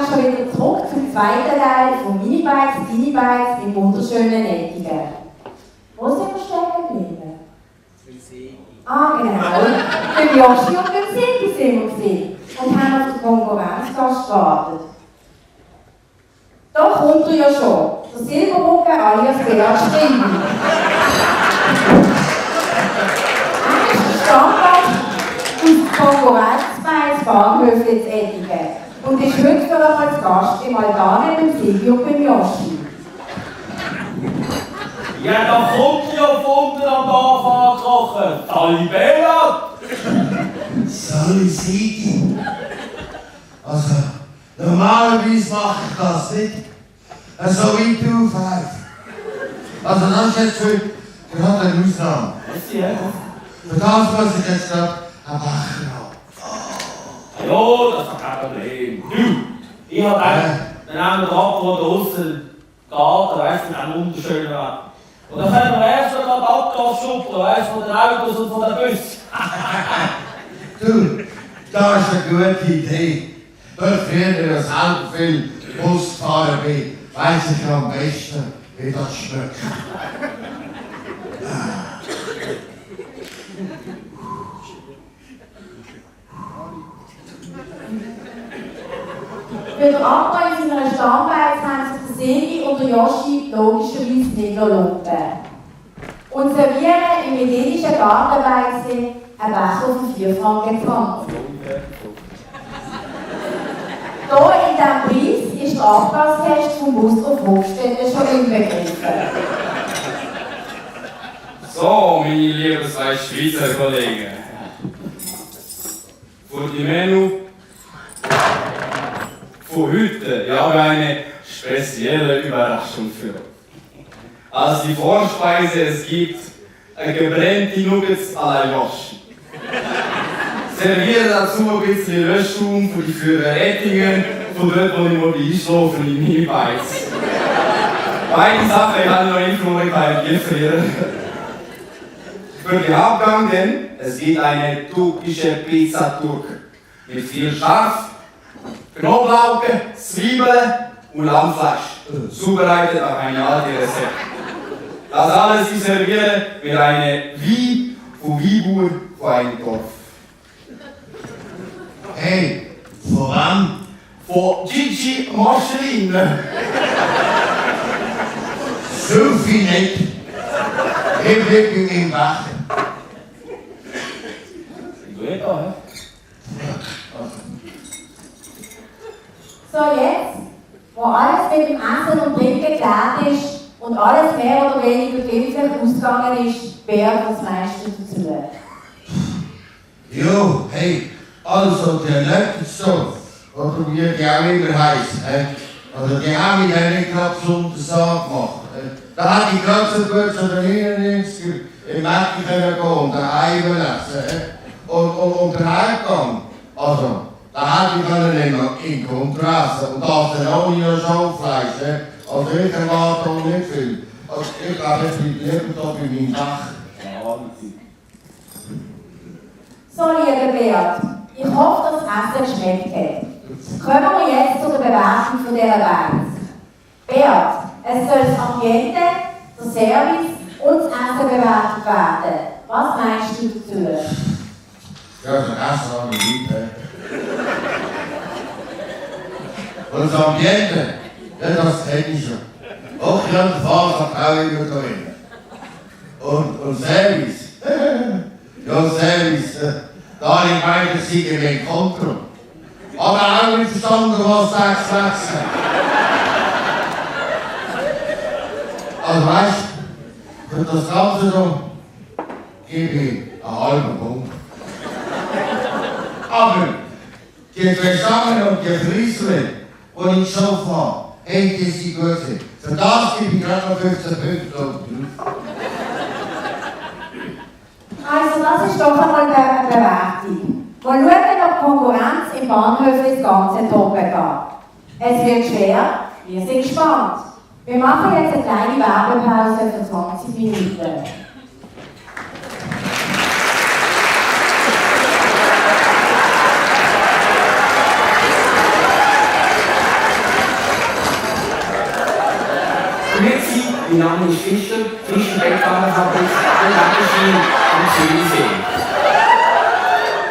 Schon wieder zurück zum zweiten Teil von Minibikes, Tinibikes mit wunderschönen Nettingen. Wo sind wir stehen geblieben? Ah, genau. Beim Joshi und beim Silvi sind wir gewesen und haben auf den Konkurrenzgast gewartet. Da kommt er ja schon, der Silberrücken alias Beat Strimmi. Er ist der Stammgast aus dem Konkurrenzbeis Bahnhöfli zu Ettigen. Und ist heute für euch als Gast im Altan beim Silvi und beim Joshi. Ja, da kommt ja von unten am Dorf angekrochen. Sali Beat! Sali Sigi. Also, normalerweise mache ich das nicht. So wie du, Five. Also, das ist jetzt heute gerade eine Ausnahme. Für das muss ich jetzt gerade einen Becher haben. Ja, das ist kein Problem. Du, ich hab gedacht, dann nehmen wir den Apfel draussen Garten, weißt du, mit einem wunderschönen Wetter. Und dann können wir erst noch die Abgas schuppern, weißt du, von den Autos und von den Bussen. Du, das ist eine gute Idee. Weil früher selber viel Bus gefahren bin, weiss ich am besten, wie das schmeckt. Für den Abbau in seiner Stammbeiz haben sich der Silvi und der Joshi logischerweise nicht lumpen. Und servieren im idyllischen Gartenbeize einen Becher für 4 Franken 20. Hier in diesem Preis ist der Abgastest vom Bus auf Hofstede schon inbegriffen. So, meine lieben zwei Schweizer Kollegen. Für die Menü von heute, ich habe eine spezielle Überraschung für euch. Als die Vorspeise es gibt gebrannte Nuggets à la Joshi. Serviere dazu ein bisschen Löschung für die Führerettingen, von dort, wo ich mal einschlafen in Minibikes. Beide Sachen ich habe noch Info bei Gefrieren. Für den Hauptgang denn, es gibt eine türkische Pizza Turk mit viel Schaf, Knoblauch, Zwiebeln und Lammfleisch, zubereitet auf eine alte Rezept. Das alles ist serviert mit einer Wie von Wiebuhr von einem Dorf. Hey, von wann? Von Gigi Marcelin. So viel nicht. Ich blieb in meinem Becher. Gut, ja. So, jetzt, wo alles mit dem Essen und Trinken geklärt ist und alles mehr oder weniger glimpflich ausgegangen ist, Beat das meiste dazu. Jo, hey, also der Löttenstoff, oder wie die auch immer heisst, also die haben mich ja nicht gerade besonders angemacht. Da hatte ich gerade so gut so den 99er im Mädchen gehen und daheim essen. Und der Heimgang, also, da hätte ich können in Kontrasse und das dann auch ohne Schaufleisch. Also ich erwarte auch nicht viel. Also ich glaube, es bleibt lieber da bei meinem Dach. So, liebe Beat, ich hoffe, das Essen geschmeckt hat. Kommen wir jetzt zu der Bewertung von dieser Band. Beat, es soll das Ambiente, der Service und das Essen bewertet werden. Was meinst du dazu? Ja, das Essen habe ich nicht. Und das Ambiente, ja, das kenne ich schon. Auch an der Phase auch immer da drin. Und Service. Ja, Service. Da habe ich meine, das sei ein Kontrolle. Aber auch nicht verstanden, was 6 wechseln. Also weißt du, für das Ganze so gebe ich einen halben Punkt. Aber die Versammlung und die Friesle, die ich schon fahre, hey, die sind gut. Für das gebe ich gerade noch 15 Punkte. Also das ist doch einmal eine Bewertung. Wir schauen, ob die Konkurrenz im Bahnhof das Ganze toppen kann. Es wird schwer, wir sind gespannt. Wir machen jetzt eine kleine Werbepause für 20 Minuten. Grüezi, mein Name ist Fischer, Fischer Beckwarenfabrik und Lagerschein am Schönsee.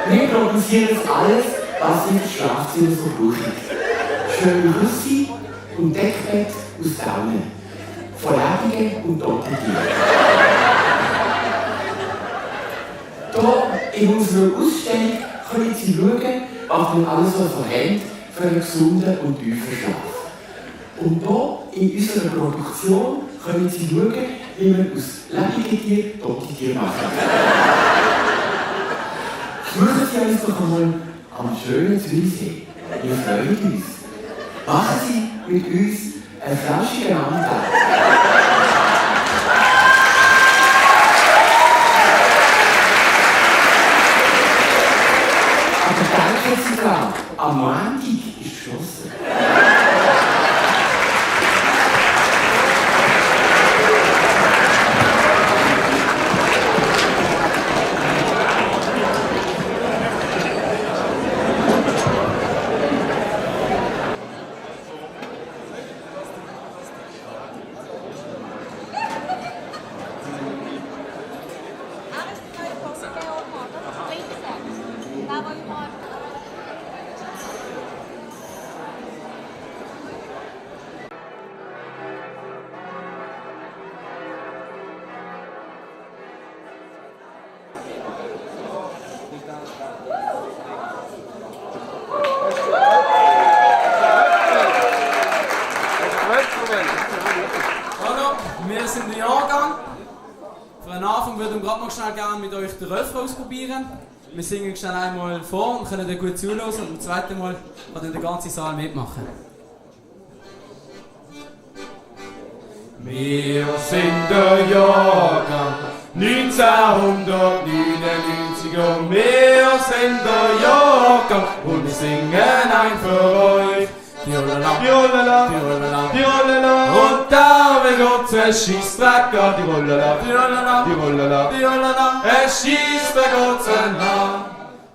Wir produzieren alles, was in das Schlafzimmer so braucht. Schöne Rüssi und Deckbett aus Daunen. Vorläufige und Doppeltiere. Hier in unserer Ausstellung können Sie schauen, was wir alles so verhält für einen gesunden und tiefen Schlaf. Und hier in unserer Produktion können Sie schauen, wie man aus lebenden Tieren tote Tiere macht. Suchen Sie uns doch einmal am schönen Zürichsee. Wir freuen uns. Machen Sie mit uns einen flauschigen Anteil. Aber denken Sie dran, am Montag ist geschlossen. Hallo, wir sind der Jahrgang. Für den Anfang würden wir gerade noch schnell gerne mit euch den Refrain ausprobieren. Wir singen schnell einmal vor und können dann gut zuhören und beim zweiten Mal kann dann der ganze Saal mitmachen. Wir sind der Jahrgang 1999 und wir sind der Jahrgang und wir singen ein für euch. Diolala, Diolala, Diolala, Diolala. Und da wir Gott es schießt weg an die Rollala, Diolala, Diolala, Diolala. Es schießt weg Gott an.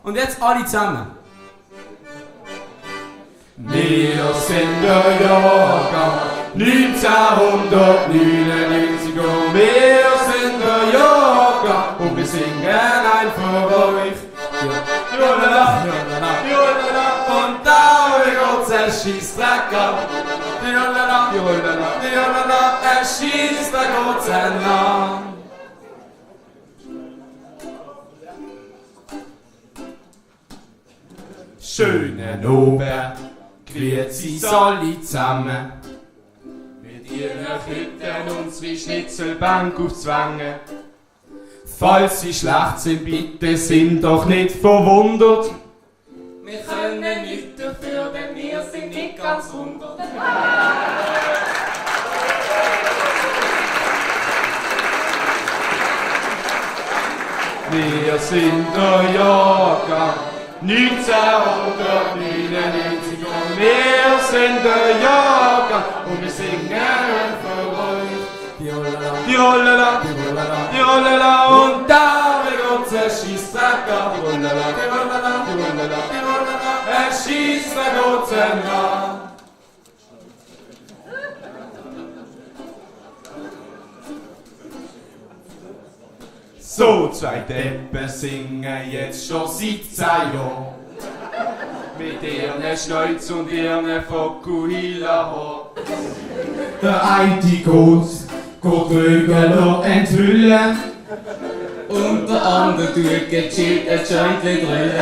Und jetzt alle zusammen. Wir sind der Jahrgang 1999 und wir sind der Jahrgang und wir singen ein für euch. Diolala, Diolala, Diolala. Und da wir Gott es schießt weg an. Diolala, Diolala, Diolala. Es schießt weg Gott an. Schönen Abend, grüezi alle zusammen. Wir dienen Hütten unsere Schnitzelbank aufzwängen. Falls sie schlecht sind, bitte sind doch nicht verwundert. Wir können nichts dafür, denn wir sind nicht ganz rund. Wir sind der Jahrgang 1999 und wir sind der Jahrgang und wir singen für euch. Die Rollala, die Rollala und da wird unser Schießtag ab. Die Rollala, die Rollala, die Rollala, die Rollala, schießt der Gott an. So, zwei Deppen singen jetzt schon seit 10 Jahren. Mit ihren Schnäuz und ihren Fokuhila-Haar. Der eine geht Vögel enthüllen. Und der andere tut gechillt ein Jointli drüllen.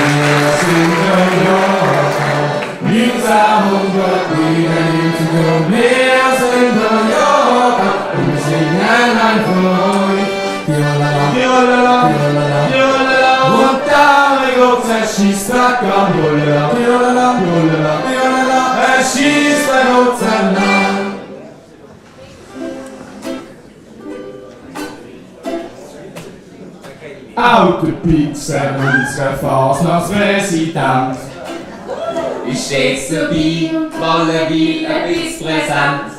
Wir sind der Jahrgang 1999 und wir sind der Jahrgang und wir singen ein für euch. Die Rollala, die Rollala, die Rollala und da wird unser Schießtag ab. Die Rollala, die Rollala, die Rollala, die Rollala, schießt der Gott an. Autopizza, unser Fasnachtspräsident. Ich steh's dabei, wollen wie ein bisschen präsent.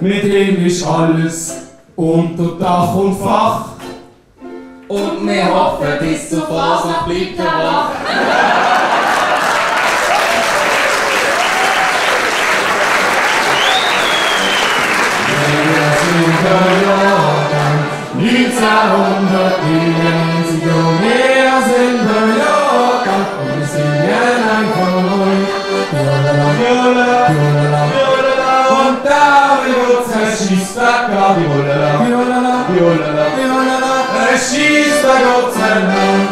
Mit ihm ist alles unter Dach und Fach. Und wir hoffen, bis zur Fasnacht bleibt er wach. Wir sind der Jahrgang 1999 und wir sind der Jahrgang und wir singen ein für euch. Die Rollala, die Rollala, die Rollala, die Rollala und da wird unser Schießtag ab. Die Rollala, die Rollala, die Rollala, die Rollala, schießt der Gott sein Name.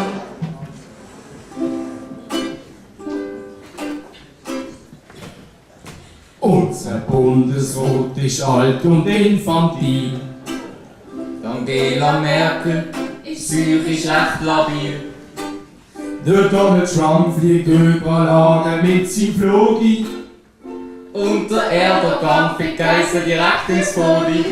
Unser Bundesrat ist alt und infantil. Angela Merkel ist psychisch recht labil. Der Donald Trump fliegt überall mit seinem Flogi. Und der Erdogan fickt Geister direkt ins Body.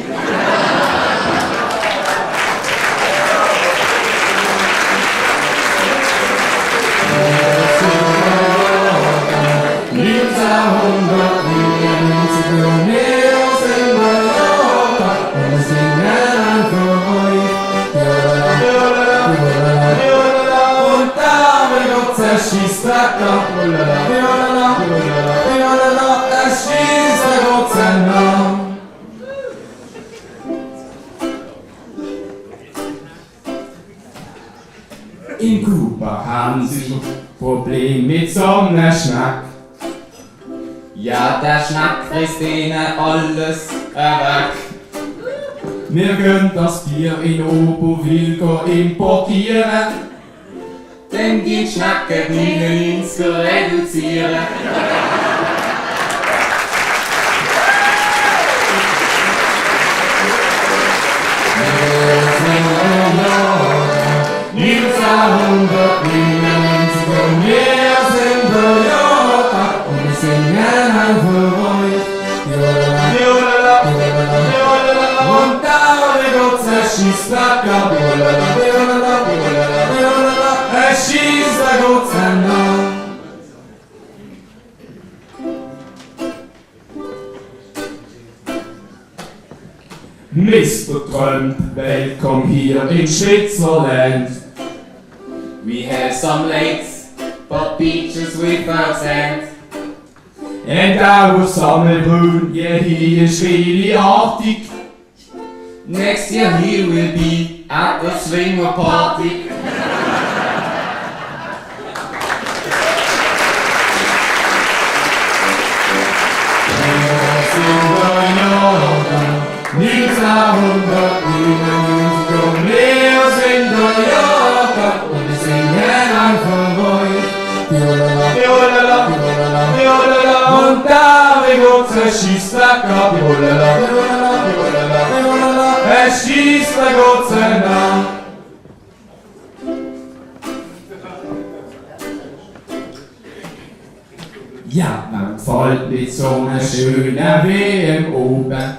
Schießt der Gott, Rollala, Rollala, Rollala, Rollala, schießt der Gott sein Name. In Kuba haben sie ein Problem mit so einem Schnack. Ja, der Schnack frisst ihnen alles weg. Wir gehen das Bier in Oberwil importieren. Denn die Schnacken dienen uns zu reduzieren. Wir sind der Jahrgang und wir singen ein für euch. Die Rollala, die Rollala, die Rollala und da wird unser Schießtag ab. Die Rollala, die Rollala, die Rollala, die Rollala, schießt der Gott sein Name. Mr. Trump, welcome here in Switzerland. We have some lakes, but beaches without sand. And our summer moon, yeah, he is really Arctic. Next year he will be at the swinger party. Wir sind der Jahrgang und wir singen ein für euch. Die Rollala, die Rollala, die Rollala, die Rollala und da wird unser Schießtag ab. Die Rollala, die Rollala, die Rollala, die Rollala, schießt der Gott sein Name. Ja, fällt mit so einer schönen WM oben.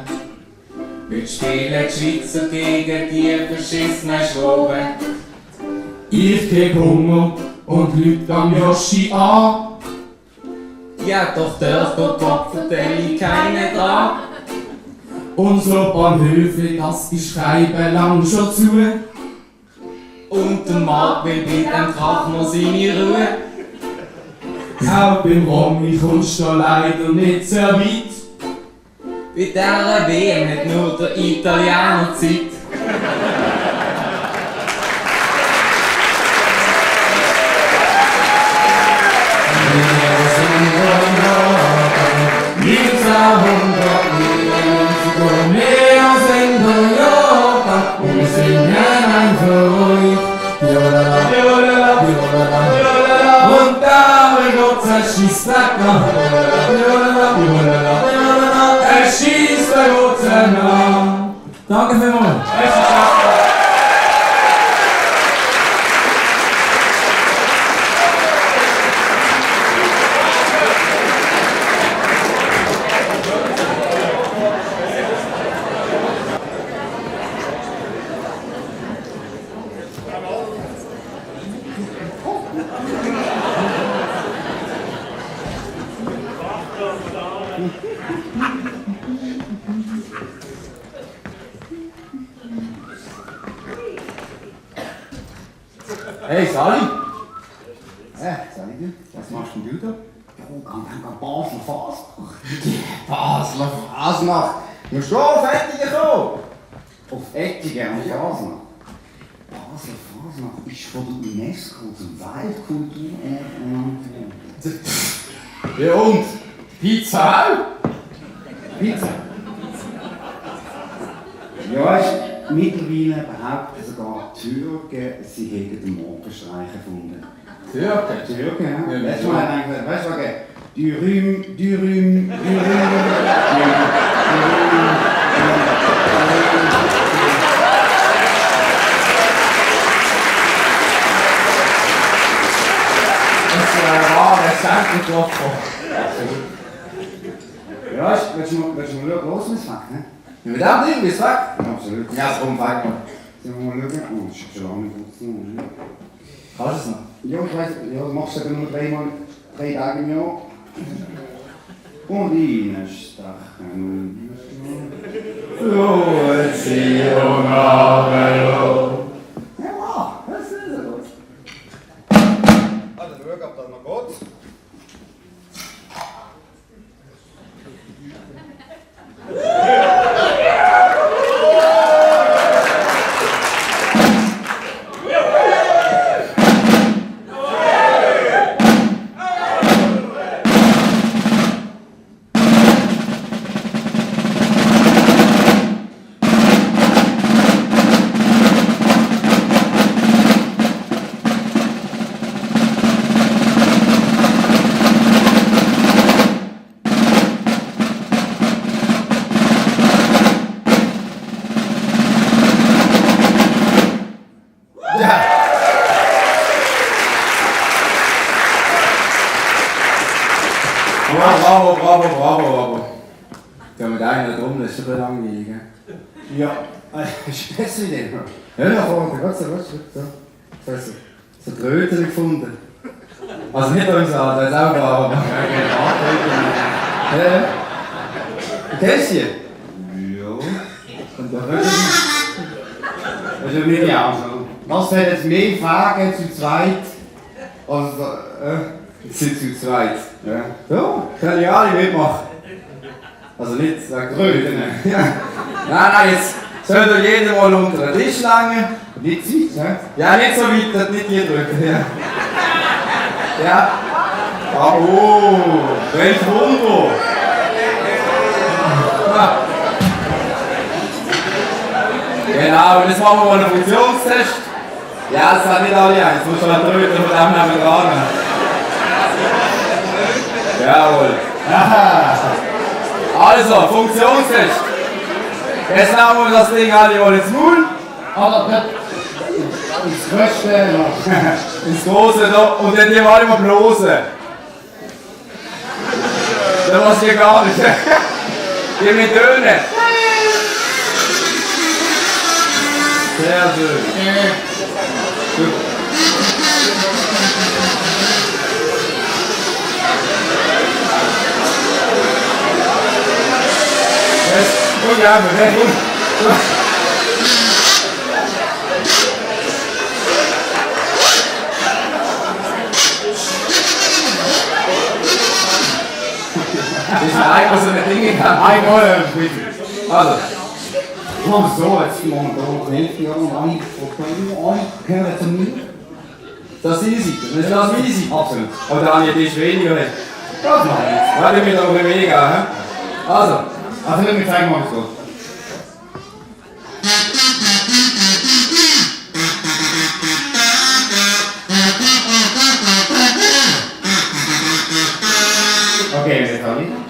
Wir spielen die Schweizer gegen die verschissenen Schwaben. Ich krieg Hunger und lüg am Joschi an. Ja, doch dort geht Gott vertelle keine dran. Unsere Bahnhöfe, das ist Schreiben lang schon zu. Und der Markt will mit dem Krach noch seine Ruhe. Auch beim Romy kommst du leider nicht sehr weit. Bei dieser WM hat nur der Italiener Zeit. Wir singen ein für euch. Und da will Gott schießt lecker. Er schießt bei Gott an. Danke vielmals. Hey Sali! Sali, was machst denn du da? Ja, Basler Fasnacht. Basler Fasnacht? Du musst schon auf Ettigen kommen! Auf Ettigen und Fasnacht? Basler Fasnacht ist von der UNESCO zum Weltkulturerbe. Ja und? Pizza auch? Pizza? Ja, mittlerweile behaupten sogar die Türken, sie hätten den Morgenstreich erfunden. Türken? Türken, ja. Weißt du, weißt du, Dürüm. Das war ein Sendenklopfer. Ja, willst du mal schauen, los ist weg, ne? Mit dem Ding bist du weg? Ja, absolut. Ja, komm, fang mal. Sollen wir mal schauen? Oh, das ist schon lange putzen. Kannst du es noch? Ja, ich weiss, ja, du machst es nur 3 Tage im Jahr. Und reinstechen. Lucio Marvelo. Ja, was ist los? Also, schau, ob das noch geht. Bravo. Ja, mit einer drum, das ist schon langweilig, gell? Ja, ist eine bessere Idee. Ja, da vorne, so Trödel gefunden. Also nicht bei uns an, das ist auch wahr, aber... Ja. Du kennst sie? Ja. Und da wirklich... Das ist ja nicht auch so. Was hat jetzt mehr Fragen zu zweit? Also, sind zu zweit. Ja. Ja, kann ich alle mitmachen. Also nicht sagen Tröden. Ja. Nein, jetzt soll doch jeder mal unter den Tisch langen. Nicht zu weit, ne? Ja, nicht so weit, dass nicht hier drücken. Ja. Ja. Ah, oh, welch Wunder. Ja. Genau, und jetzt machen wir mal einen Funktionstest. Ja, das hat nicht alle eins. Du musst schon Tröden von dem nehmen dran. Jawohl. Aha. Also, Funktionstest. Jetzt nehmen wir das Ding alle mal ins Maul. Ins Größte noch. Ins Große noch. Und dann nehmen wir alle mal bloße. Da was hier gar nicht. Hier mit Tönen. Sehr schön. Gut. Ja, das ist einfach so eine Dinge. Einmal, Also. komm so, jetzt machen wir da Hälfte und eine gehören zu mir. Das ist easy. Das ist das easy. Absolut. Oder Daniel, ist weniger. Das machen wir jetzt. Warte mir doch ein bisschen weniger. Also. Also, lass mich zeigen, was es geht. Okay, jetzt habe ich.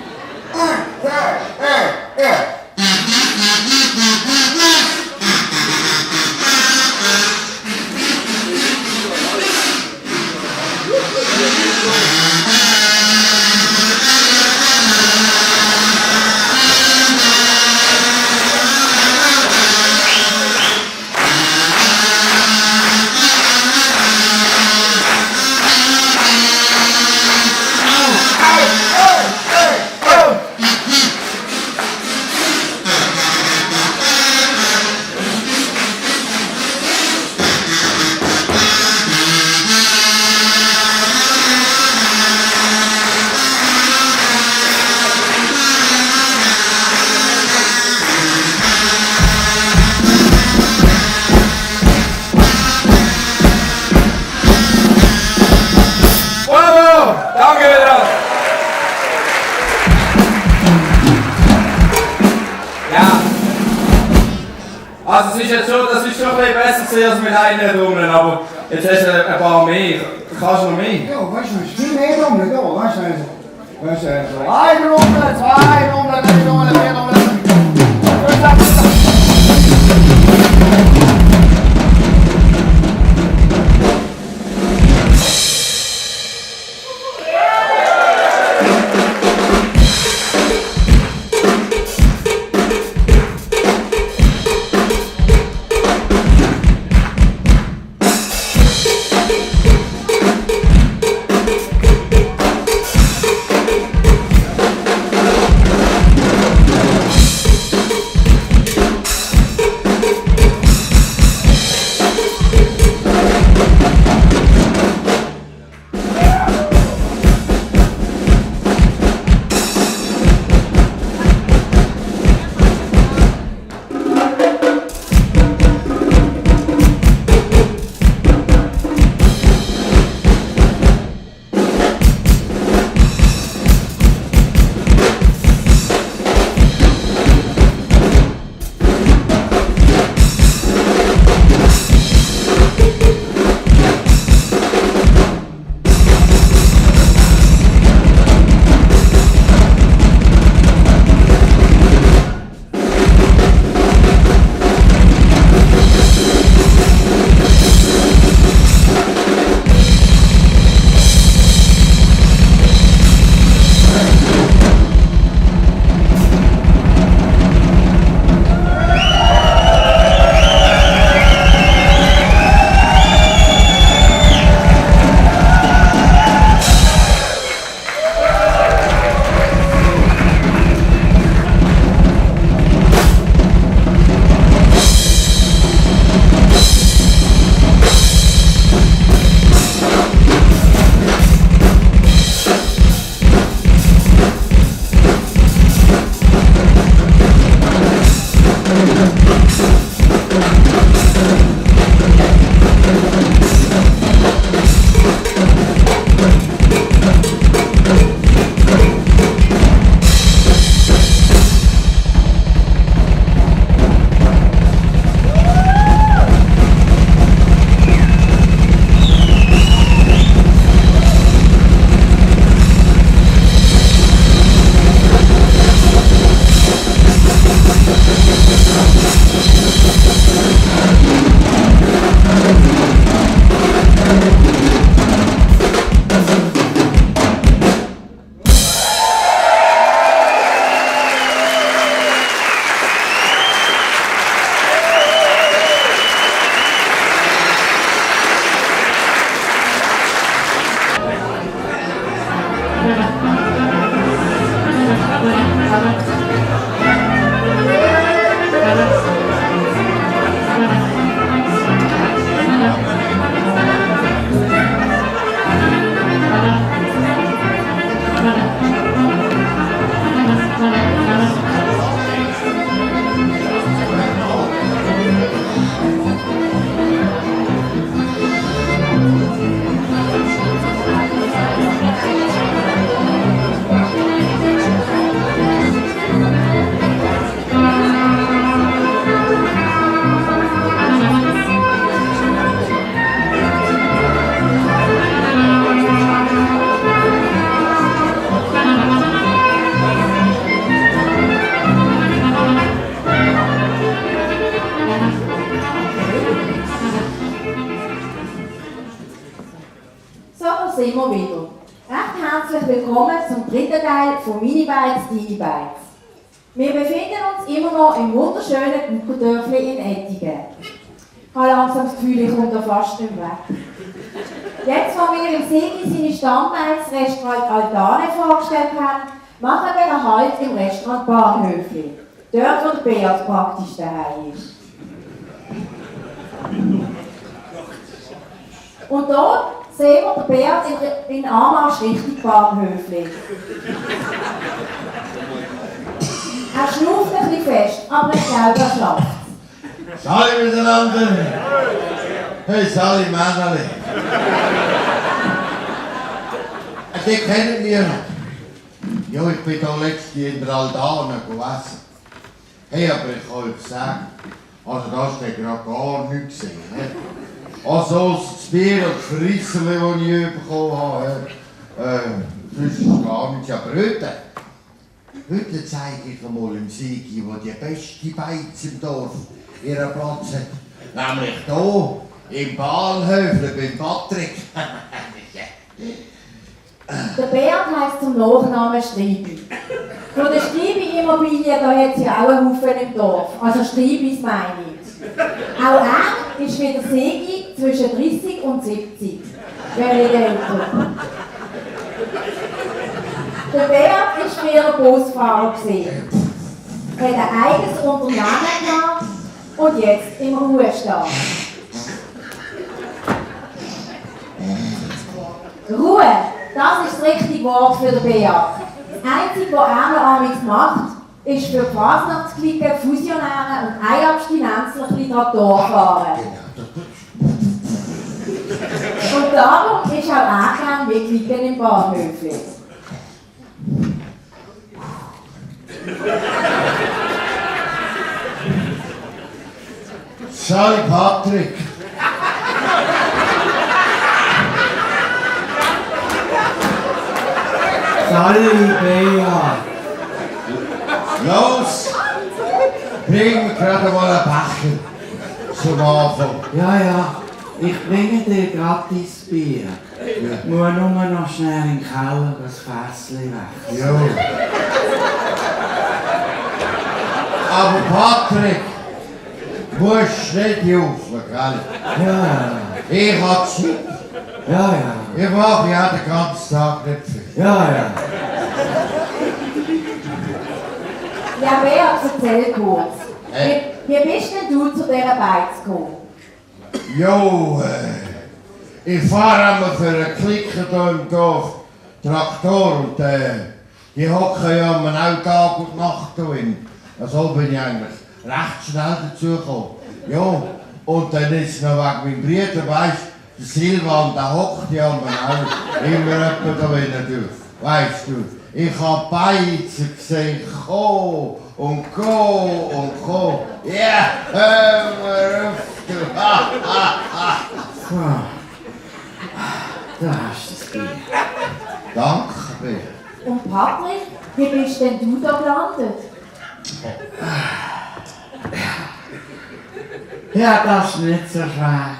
Also es ist jetzt schon, das ist schon ein bisschen besser gewesen als mit einer Trommel, aber jetzt hast du ein paar mehr. Kannst du noch mehr? Ja, weißt du, es ist viel mehr Trommeln da, weißt du, so eine Trommel, zwei Trommeln, drei Trommeln, vier Trommeln. sie immer wieder. Recht herzlich willkommen zum dritten Teil von Mini Bites, Dini Bites. Wir befinden uns immer noch im wunderschönen Guckerdörfli in Ettigen. Ich habe langsam das Gefühl, ich komme da fast nicht weg. Jetzt, wo wir im Sigi seine Stammbeins-Restaurant Altane vorgestellt haben, machen wir einen Halt im Restaurant Bahnhöfli. Dort, wo der Beat praktisch daheim ist. Und dort sehen wir den Beat in Anmarsch Richtung Bahnhöfli. Er schnauft ein bisschen fest, aber ich glaube, er schafft es. Salut miteinander! Hey, salut Männerli! Die kennen mich noch. Ja, ich bin hier letztens in der Aldana essen. Hey, aber ich kann euch sagen, also das habt ihr gerade gar nicht gesehen. Also das Bier und das Frisserli, das ich bekommen habe, das ist gar nichts. Aber heute zeige ich einmal im Sigi, wo die beste Beiz im Dorf ihren Platz hat. Nämlich hier im Bahnhöfli beim Patrick. Der Beat heisst zum Nachnamen Streibi. Von der Streibi-Immobilie da hat es ja auch einen Haufen im Dorf. Also Streibis meine ich. Auch er ist wie der Segi zwischen 30 und 70. Wer nicht älter. Der Beat war früher Busfahrer. Er hat ein eigenes Unternehmen gehabt und jetzt im Ruhestand. Ruhe, das ist das richtige Wort für den Beat. Das Einzige, was er noch amigs macht, ist für die Fasnachtsklicke Fusionäre und einabstinenzliche Traktor fahren. Und darum ist auch er gern wie Klicken im Bahnhöfli. Salut Patrick! Salut, Bea! Los! Bring mir gerade mal einen Becher zum Anfang. Ja, ich bringe dir gratis Bier. Ich muss nur noch schnell in den Keller das Fässchen wechseln. Ja. Aber Patrick, du musst nicht helfen, gell? Ja. Ich habe Zeit. Ja. Ich mache ja den ganzen Tag nicht viel. Ja. Ja, Beat, erzähl kurz. Wie bist denn du zu dieser Beiz gekommen? Jo, ich fahre einmal für einen Klicker hier im Dorf Traktor und die hocken ja auch Tag und Nacht drin. Also bin ich eigentlich recht schnell dazu gekommen. Ja, und dann ist noch wegen meinem Bruder, weißt du, der Silvan, der hockt ja auch immer etwa da drinnen. Weißt du, ich habe Beizen gesehen, komm und komm. Ja, hör mir auf, du. So. Da hast du das Bier. Danke, Bier. Und Patrick, wie bist denn du da gelandet? Ja, das war nicht so schwer.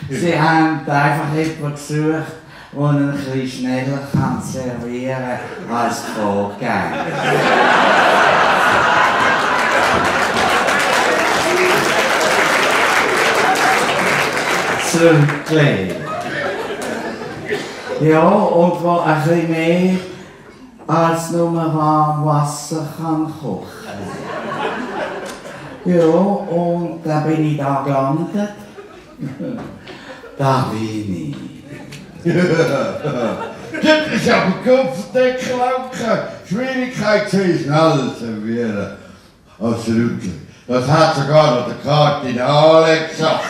Sie haben einfach jemanden gesucht, der ein bisschen schneller servieren kann als die Vorgänger. Zurücklegen. Ja, und wo ein bisschen mehr als nur warm Wasser kann kochen. Ja, und dann bin ich da gelandet. Da bin ich. Das ist aber Kopfdeckel auch keine Schwierigkeit, so schnell servieren als Rüttel. Das hat sogar noch der Karte in der Halle geschafft.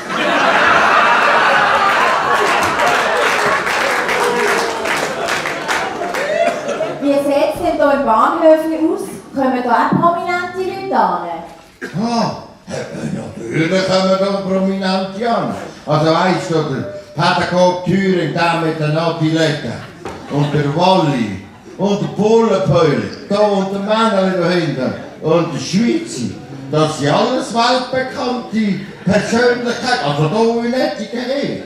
Wie sieht es denn hier im Bahnhöfli aus? Kommen da auch prominente Leute an? Natürlich kommen da Prominente an. Also weißt du, der Pädagog Thüring, der mit den Adilette und der Walli und der Bullenpöli, da und der Männerli da hinten und der Schweizer, das sind alles weltbekannte Persönlichkeiten, also da in Ettigen.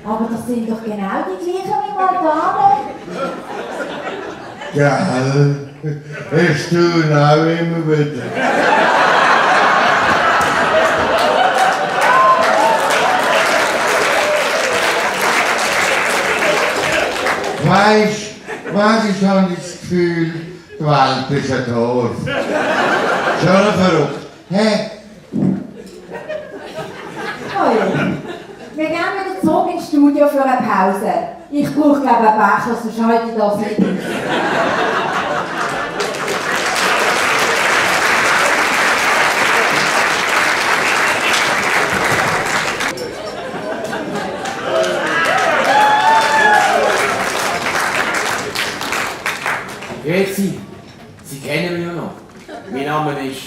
Aber das sind doch genau die gleichen wie Montane. Gell, ich tue auch immer wieder. Manchmal habe ich das Gefühl, die Welt ist ein Dorf. Schon verrückt. Hä? Oh ja. Wir gehen wieder zurück ins Studio für eine Pause. Ich brauche, glaube ich, einen Becher, sonst halte ich das nicht aus. Grüezi, Sie kennen mich ja noch. Mein Name ist...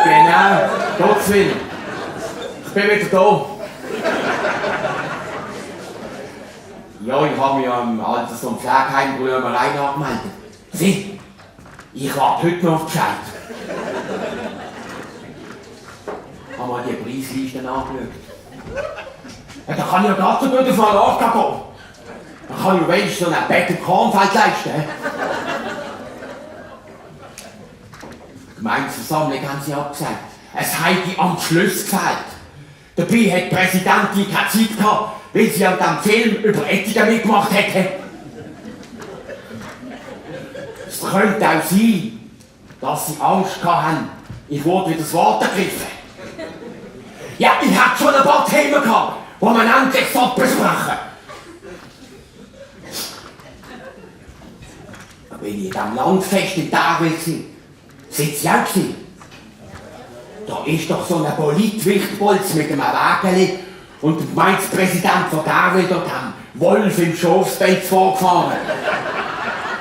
Genau, Gottes Willen. Ich bin wieder da. Ja, ich habe mich ja im Alters- und Pflegeheim Blömerei angemeldet. Sie, ich warte heute noch auf Bescheid. Ich habe mal die Preisliste angeschaut. Ja, da kann ich ja gerade so gut auf Mallorca gehen. Da kann ich wenigstens so ein Bett im Kornfeld leisten. Die Gemeindeversammlung haben sie abgesagt. Es hätte am Schluss gefehlt. Dabei hat die Präsidentin keine Zeit gehabt, weil sie an diesem Film über Ethiker mitgemacht hätte. Es könnte auch sein, dass sie Angst hatten, ich wurde wieder das Wort ergriffen. Ja, ich hatte schon ein paar Themen gehabt, die man endlich besprechen. Wenn ich in diesem Landfest in Darwin war, sind sie auch gewesen. Da ist doch so ein Politwichtbolz mit einem Wägeli und der Gemeindepräsident von Darwin dort am Wolf im Schafspelz vorgefahren.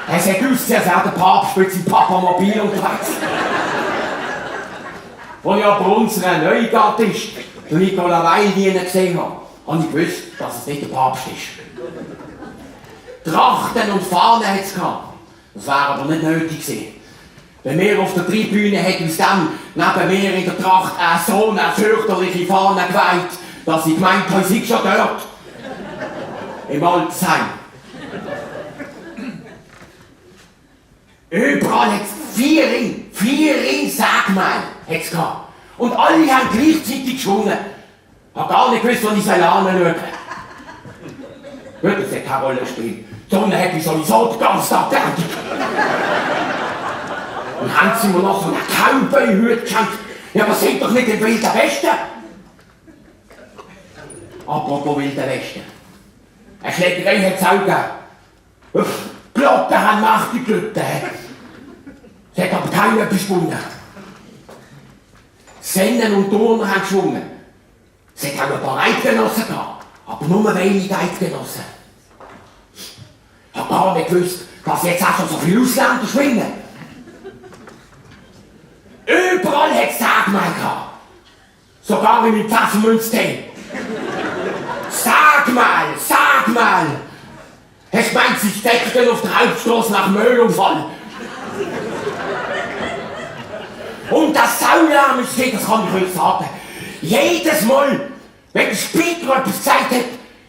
Es hat ausgesehen, als wäre der Papst mit seinem Papamobil unterwegs. Als ich aber unseren Neugartist, den Nicola Weildiener, gesehen habe, habe ich gewusst, dass es nicht der Papst ist. Trachten und Fahnen hat es gehabt. Das wäre aber nicht nötig gewesen. Wenn wir auf der Tribüne hätten uns dann neben mir in der Tracht so eine fürchterliche Fahne geweiht, dass ich gemeint habe, ich sei schon dort. Im Altersheim. Überall hat es vier Sägmeile hat's gehabt. Und alle haben gleichzeitig geschwungen. Ich habe gar nicht gewusst, wo ich anschauen. Gut, das hat keine Rolle gespielt. Die Sonne hat mich sowieso den ganzen Tag tätig. Und haben sie mir noch so einen Cowboy-Hut geschenkt. Ja, wir sind doch nicht im Wilden Westen. Apropos Wilden Westen. Eine Schlägerei hat es auch gegeben. Die Glocken haben mächtig gelitten. Es hat aber keiner gesprungen. Sennen und Turner haben geschwungen. Es hat auch ein paar Eidgenossen gehabt, aber nur wenige Eidgenossen. Ich habe gar nicht gewusst, dass jetzt auch schon so viele Ausländer schwingen. Überall hat es Sägmeile gehabt. Sogar in meinem Pfeffermünztee. Sägmeile! Hast du gemeint, sie steckten auf der Hauptstraße nach Müllunfall? Und das Saulärm ist, das kann ich euch sagen. Jedes Mal, wenn der Speaker etwas gesagt hat,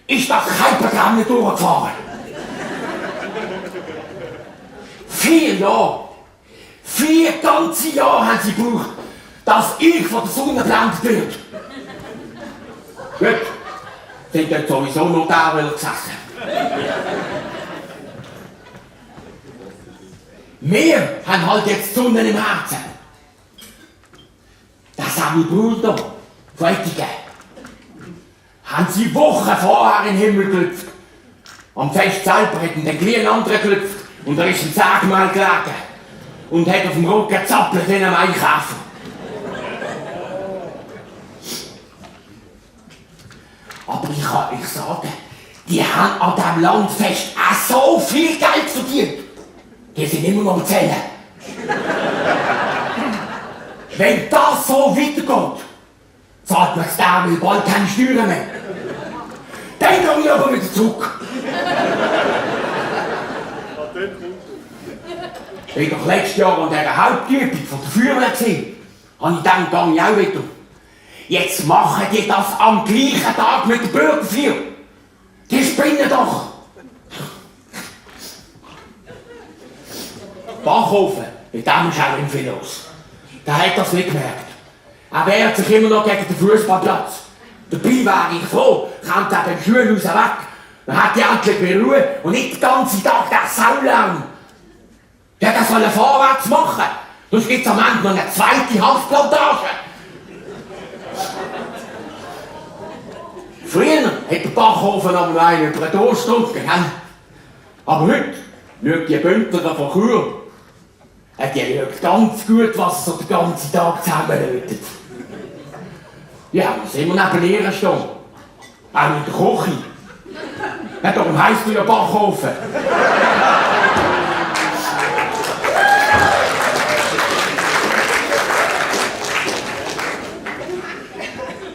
ist das Kälbergramm nicht durchgefahren. 4 Jahre. 4 ganze Jahre haben sie gebraucht, dass ich von der Sonne geblendet werde. Gut, sind dort sowieso noch da gesessen. Wir haben halt jetzt die Sonne im Herzen. Das haben die Brüder von Ettigen. Haben sie Wochen vorher in den Himmel geklüpft. Am Fest selber hätten den kleinen anderen geklüpft und er ist ein Sägmeil gelegen und hat auf dem Rücken gezappelt wie ein Eichkäfer. Aber ich kann euch sagen, die haben an diesem Landfest auch so viel Geld verdient. Die sind immer noch am Zählen. Wenn das so weitergeht, zahlt man Darwin bald keine Steuern mehr. Dann komme ich aber wieder zurück. Ich war doch letztes Jahr an dieser Hauptübung von der Führer gesehen. Habe ich gedacht, gehe ich auch wieder. Jetzt machen die das am gleichen Tag mit der Bürgerführung. Die spinnen doch. Bachhofen, mit dem ist auch nicht viel los. Der hat das nicht gemerkt. Er wehrt sich immer noch gegen den Fußballplatz. Dabei wäre ich froh, kommt er beim Schulhaus weg. Dann hat die endlich mehr Ruhe und nicht den ganzen Tag der Saulärm. Der soll vorwärts machen, sonst gibt es am Ende noch eine zweite Hanfplantage. Früher hat der Bachhofen aber noch einen über den Durst getrunken. Aber heute schaut die Bündner von Chur. Die schaut ganz gut, was so den ganzen Tag zusammenlötet. Ja, da sind wir neben ihr stehen. Auch in der Küche. Ja, darum heisst du ja Bachhofen.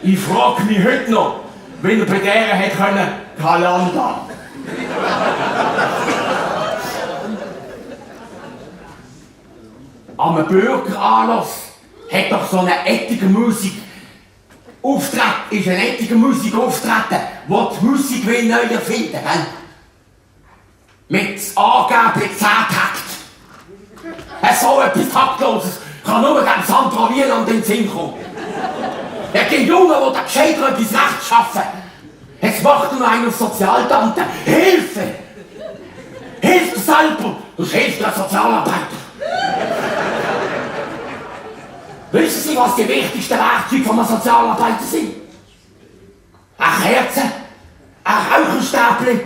Ich frage mich heute noch, wenn er bei der hätte können, Kalanda. Am Bürgeranlass hat doch so eine ettige Musik auftreten, wo die Musik will neu erfinden, gell? Mit angeblich 10 Takt. So etwas Taktloses kann nur dem Sandra Wieland in den Sinn kommen. Der Junge, der da gescheiter etwas recht schaffen. Jetzt macht nur einer Sozialtante. Hilfe! Hilf dir selber! Du hilfst der Sozialarbeiter. Wissen Sie, was die wichtigsten Werkzeuge von einem Sozialarbeiter sind? Eine Kerze, ein Raucherstäbchen,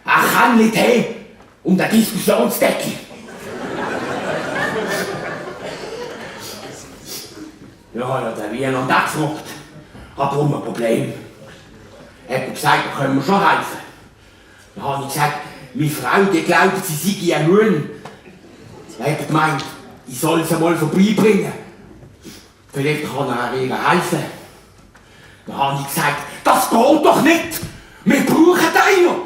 ein Kännchen Tee und ein Diskussionsdeckel. Ja, der Wieland hat gefragt, hat darum ein Problem. Er hat gesagt, da können wir schon helfen. Dann habe ich gesagt, meine Frau, die glaubt, sie sei ein Huhn. Er hat gemeint, ich soll sie mal vorbeibringen. Vielleicht kann er ihr helfen. Dann habe ich gesagt, das geht doch nicht! Wir brauchen einen!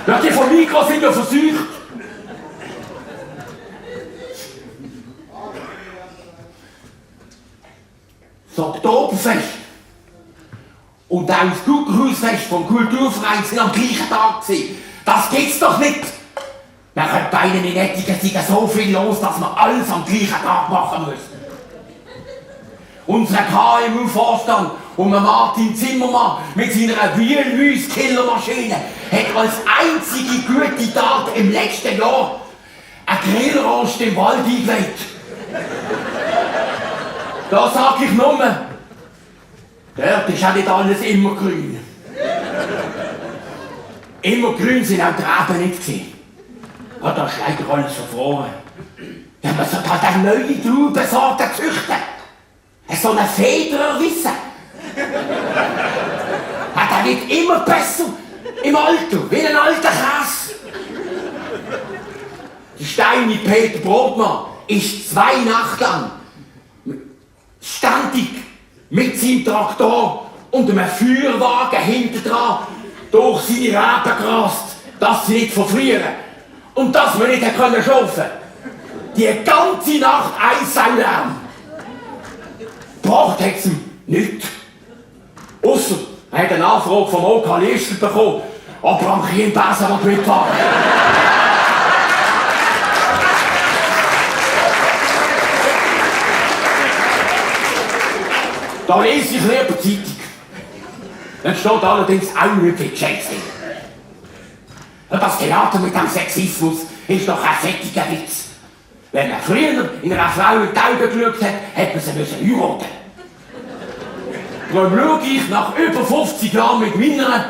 Ja, die von Mikro sind ja versucht. Das Oktoberfest und auch das Guckerhausfest vom Kulturverein sind am gleichen Tag gewesen. Das gibt's doch nicht! Man könnte bei einem in Ettigen so viel los, dass man alles am gleichen Tag machen muss. Unser KMU-Vorstand und Martin Zimmermann mit seiner Wühlwüst-Killermaschine hat als einzige gute Tat im letzten Jahr einen Grillrost im Wald eingelegt. Da sag ich nur, dort ist auch nicht alles immer grün. Immer grün sind auch die Reben nicht gewesen. Ja, da ist leider alles verfroren. Ja, man sollte halt eine neue Traubensorte züchten. So eine Federwissen. Ja, der wird immer besser im Alter, wie ein alter Käse. Der Steini Peter Brodmann ist 2 Nächte lang ständig mit seinem Traktor und einem Feuerwagen hinten dran durch seine Reben gerast, dass sie nicht verfrieren. Und dass wir nicht können schaufeln. Die ganze Nacht ein Saulärm. Gebracht hat es ihm nichts. Ausser, er hat eine Anfrage vom OK Lister bekommen, ob er am Chiembesen mitfahren will. Da lese ich lieber Zeitung. Dann steht allerdings auch nicht viel Geschäfte. Das Theater mit dem Sexismus ist doch ein fettiger Witz. Wenn man früher in einer Frau in die Augen geschaut hat, hätte man sie heiraten. Darum schaue ich nach über 50 Jahren mit meiner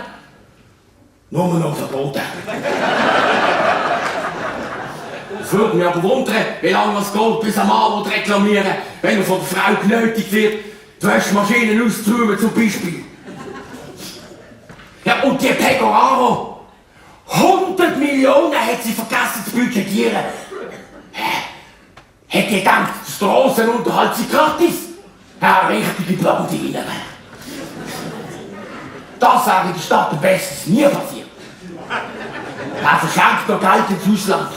nur noch verboten. Es würde mich aber wundern, wie lange es geht, bis ein Mann reklamieren will, wenn er von der Frau genötigt wird, die Waschmaschinen auszuräumen zum Beispiel. Ja, und die Pecoraro, 100 Millionen hat sie vergessen zu budgetieren. Hätte ihr gedacht, der Strassenunterhalt sei gratis? Ja, richtige Blondine. Das wäre in der Stadt am besten nie passiert. Er verschenkt noch Geld ins Ausland.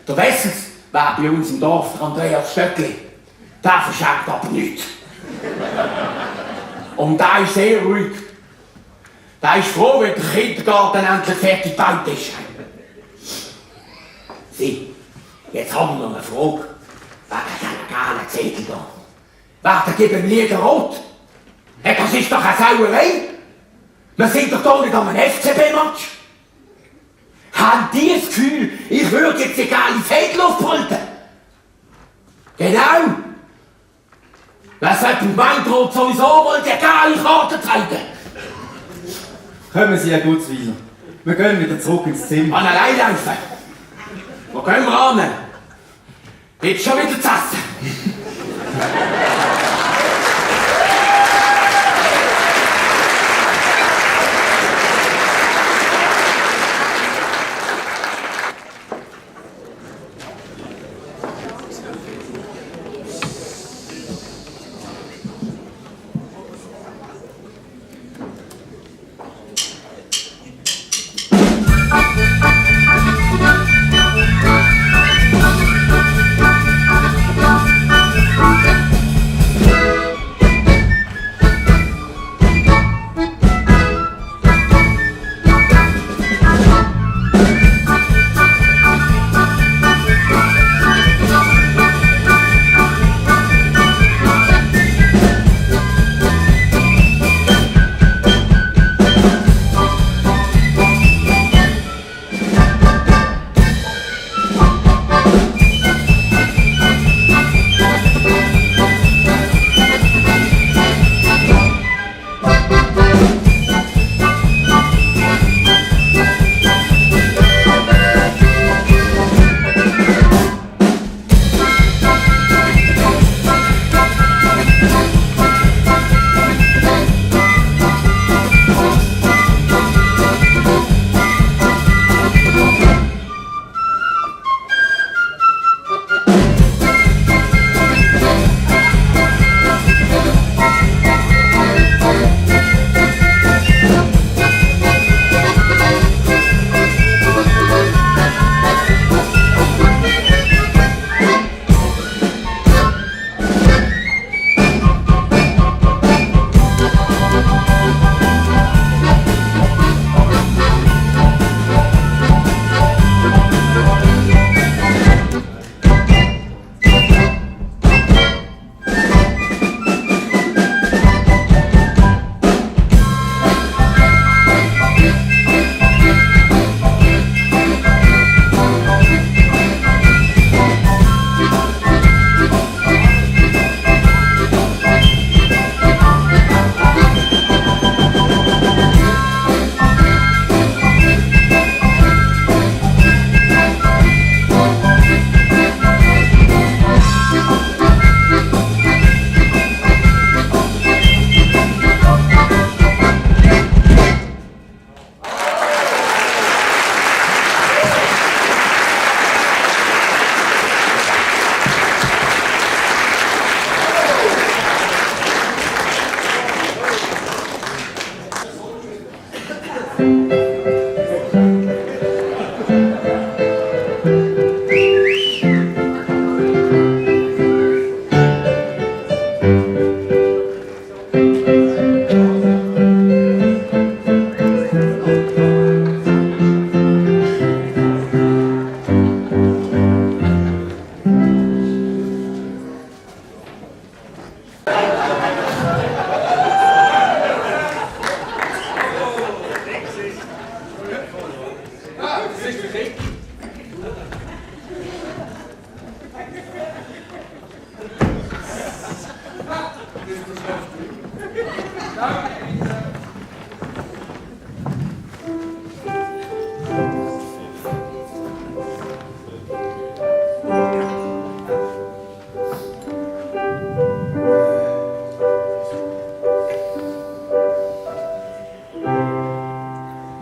Der Wessels wäre bei uns im Dorf der Andreas Stöckli. Der verschenkt aber nichts. Und der ist sehr ruhig. Der ist froh, wenn der Kindergarten endlich fertig gebaut ist. Sieh, jetzt haben wir noch eine Frage. Wegen dieser gelben Zettel da. Wer geben Lieder rot? Hey, das ist doch eine Sauerei. Wir sind doch hier nicht an einem FCB-Match. Haben die das Gefühl, ich würde jetzt die geile Feldluft halten? Genau. Wer sollte dem Weinbrot sowieso wohl die geile Karte zeigen? Kommen Sie, Herr Gutzweiler. Wir gehen wieder zurück ins Zimmer. An allein laufen. Wo gehen wir an? Gibt's schon wieder zu essen?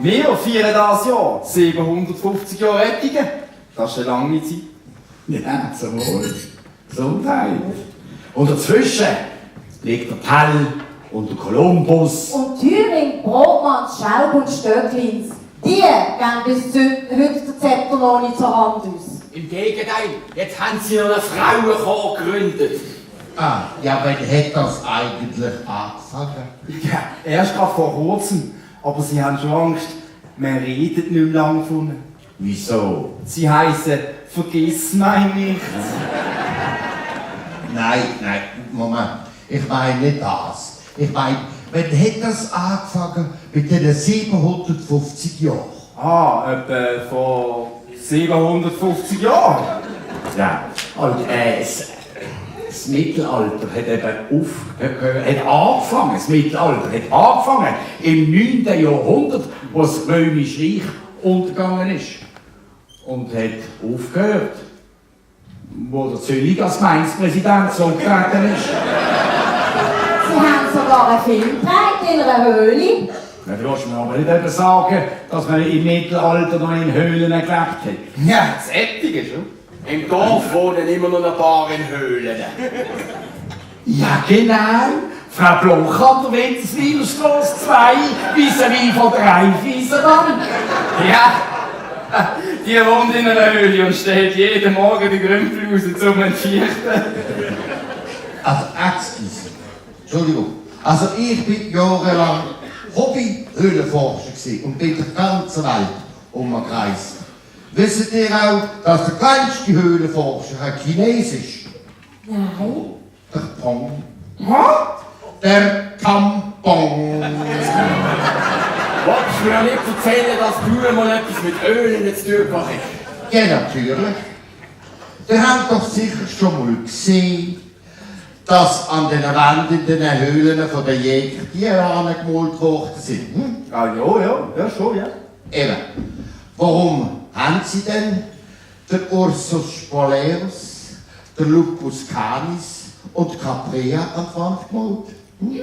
Wir feiern dieses Jahr 750 Jahre Ettingen. Das ist eine lange Zeit. Ja, zum Wohl. Gesundheit. Und dazwischen liegt der Tell und der Kolumbus. Und Thüring, Brotmanns, Schaub und Stöcklins, die gehen bis heute der Zepter noch nicht zur Hand aus. Im Gegenteil, jetzt haben sie noch einen Frauenchor gegründet. Ah, ja, wann hat das eigentlich angefangen? Ja, erst gerade vor kurzem. Aber sie haben schon Angst, man redet nicht mehr lang von ihnen. Wieso? Sie heissen «Vergiss mich nicht». Nein, Moment. Ich meine nicht das. Ich meine, wann hat das angefangen mit den 750 Jahren? Ah, etwa vor 750 Jahren. Ja, und das Mittelalter hat eben angefangen. Das Mittelalter hat angefangen im 9. Jahrhundert, wo das Römische Reich untergegangen ist. Und hat aufgehört, wo der Zöllig als Gemeindepräsident zurückgetreten ist. Sie haben sogar einen Film gedreht in einer Höhle. Ja, du willst mir aber nicht eben sagen, dass man im Mittelalter noch in Höhlen gelebt hat. Ja, das Ettige schon. Im Dorf wohnen immer noch ein paar in Höhlen. Ja, genau. Frau Bloch an der Winterswilerstrasse 2, vis-à-vis von der Raiffeisenbank. Ja, die wohnt in einer Höhle und steht jeden Morgen die Grümpel raus zum Entschichten. Also, excuse. Entschuldigung. Also, ich bin jahrelang Hobby-Höhlenforscher gewesen und bin die ganze Welt umgereist. Wisst ihr auch, dass der kleinste Höhlenforscher ein Chines ist? Nein. Der Pong. Der Kampong. Wolltest du mir nicht erzählen, dass du mal etwas mit Ölen zu tun gehabt hast? Ja, natürlich. Ihr habt doch sicher schon mal gesehen, dass an den Wänden in den Höhlen von den Jägern Tiere angemalt worden sind. Hm? Ah, ja, schon, ja. Eben. Warum haben sie denn den Ursus Spoleus, den Lupus Canis und Caprea an die Wand gemalt? Hm?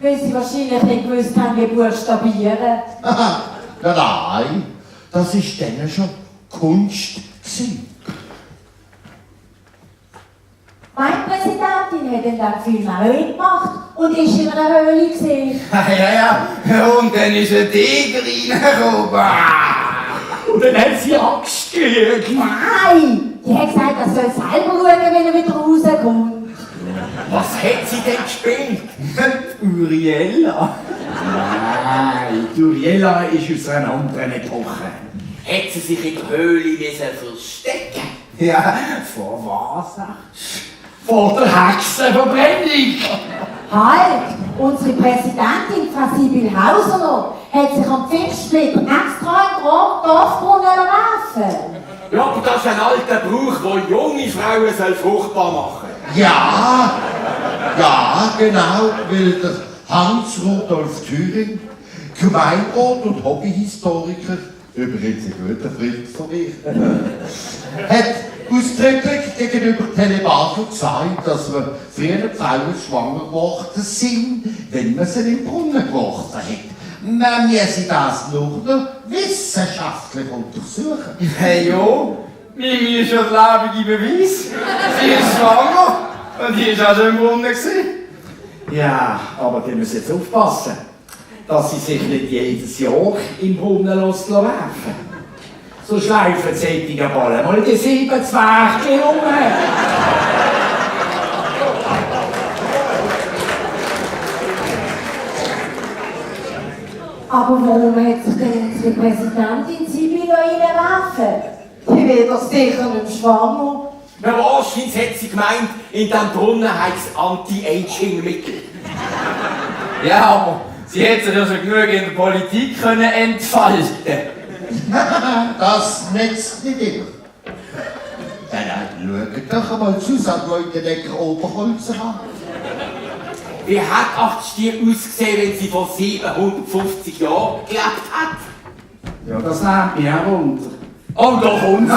Weil sie wahrscheinlich nicht gewusst haben, wie buchstabieren. Aha, nein, das war denen schon Kunst gewesen. Meine Präsidentin hat in diesem Film auch mitgemacht und ist in einer Höhle gesehen. Ja. Und dann ist ein Tiger reingekommen. Und dann hat sie Angst gekriegt. Nein! Die hat gesagt, er soll selber schauen, wenn er wieder rauskommt. Was hat sie denn gespielt? Uriella. Nein, die Uriella ist aus einer anderen Epoche. Hat sie sich in der Höhle verstecken? Ja, vor was? Vor der Hexenverbrennung. Halt! Unsere Präsidentin, Frau Sibyl Hauser, hat sich am Pfingstsplitter extra in den Dorfbrunnen werfen. Ja, aber das ist ein alter Brauch, der junge Frauen fruchtbar machen soll. Ja, genau, weil der Hans-Rudolf Thüring, Gemeinderat und Hobbyhistoriker, übrigens ein guter Freund von mir, hat ausdrücklich gegenüber Telebato gesagt, dass wir früher Frauen schwanger geworden sind, wenn man sie im Brunnen geworfen hat. Man müsse das nur noch wissenschaftlich untersuchen. Hey jo, Mimi ist schon der lebende Beweis. Sie ist schwanger und die ist auch schon im Brunnen gewesen. Ja, aber die müssen jetzt aufpassen, dass sie sich nicht jedes Jahr im Brunnen werfen. So schleifen solche Ballen mal die 7 Zwerge um. Aber warum hat sich denn unsere Präsidentin Sibyl noch reinwerfen? Die wird doch sicher nicht schwanger. Na, wahrscheinlich hat sie gemeint, in diesem Brunnen heisst es Anti-Aging-Mittel. Ja, aber sie hätte sich ja schon genug in der Politik können entfalten. Das nützt nicht immer. Nein, schaut doch einmal zu, sagt Leute, die Oberholzer haben. Wie hat Achtstier ausgesehen, wenn sie vor 750 Jahren gelebt hat? Ja, das nimmt mich auch runter. Und da kommt sie.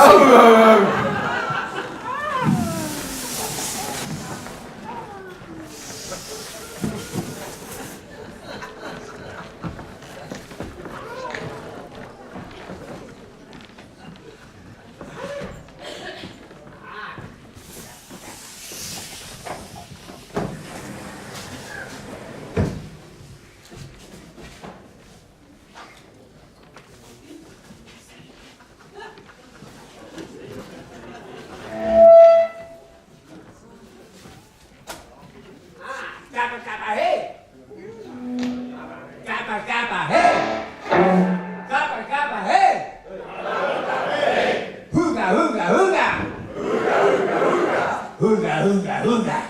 Hunger.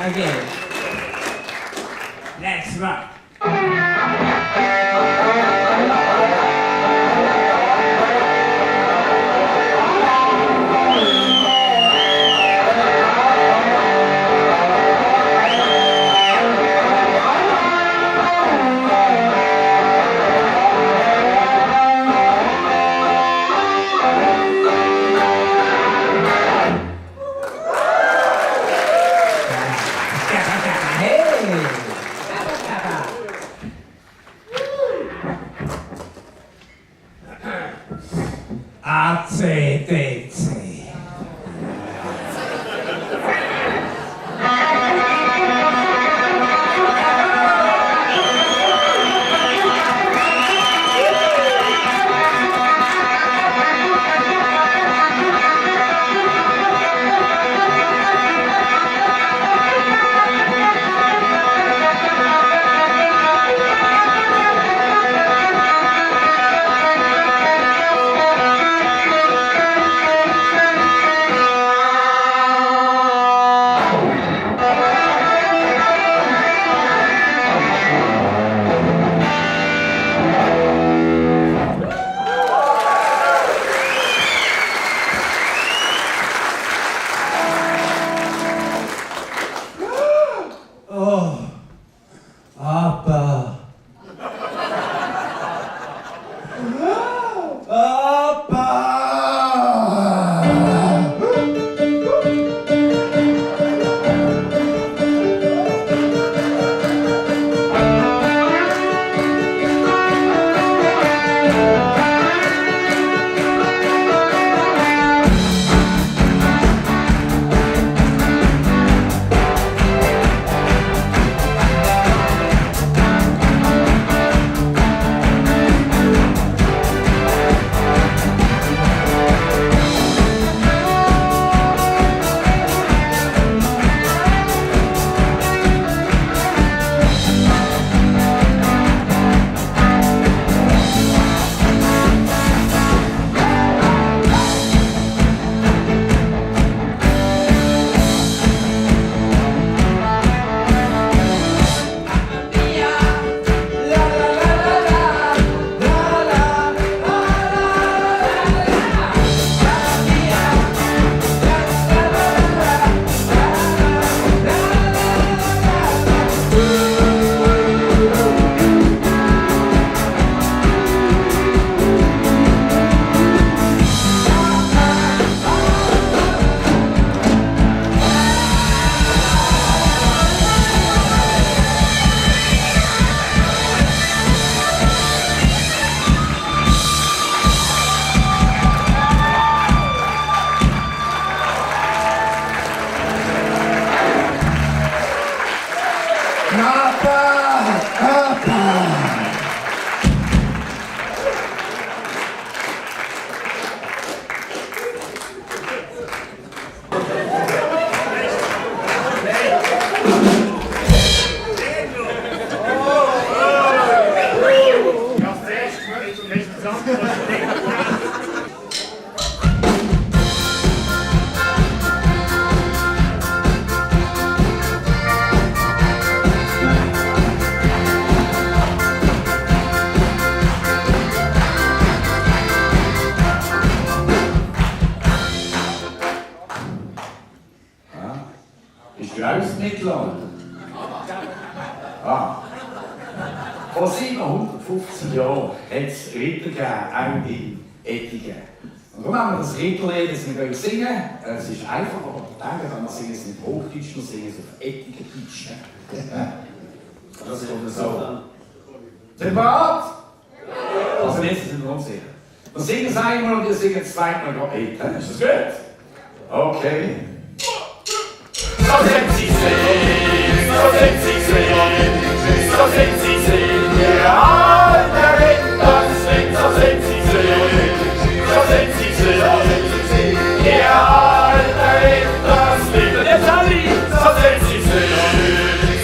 Again. That's right. ACDC. Mittelalter. Vor 750 Jahren hat es Ritter gegeben, auch in Ettigen. Und darum haben wir das Ritterlied jetzt mit euch singen. Es ist einfach, aber denken wir singen es nicht Hochdeutsch, wir singen es auf Ettigendeutsch. Das kommt so. Sind wir bereit? Also jetzt sind wir uns sicher. Wir singen es einmal und wir singen das zweite Mal mit. Ist das gut? Okay. sind, so sind sie sind, ihr alter Rittersling, so sind sie sind, so sind sie sind, ihr alter Rittersling. Und jetzt alle, so sind sie sind,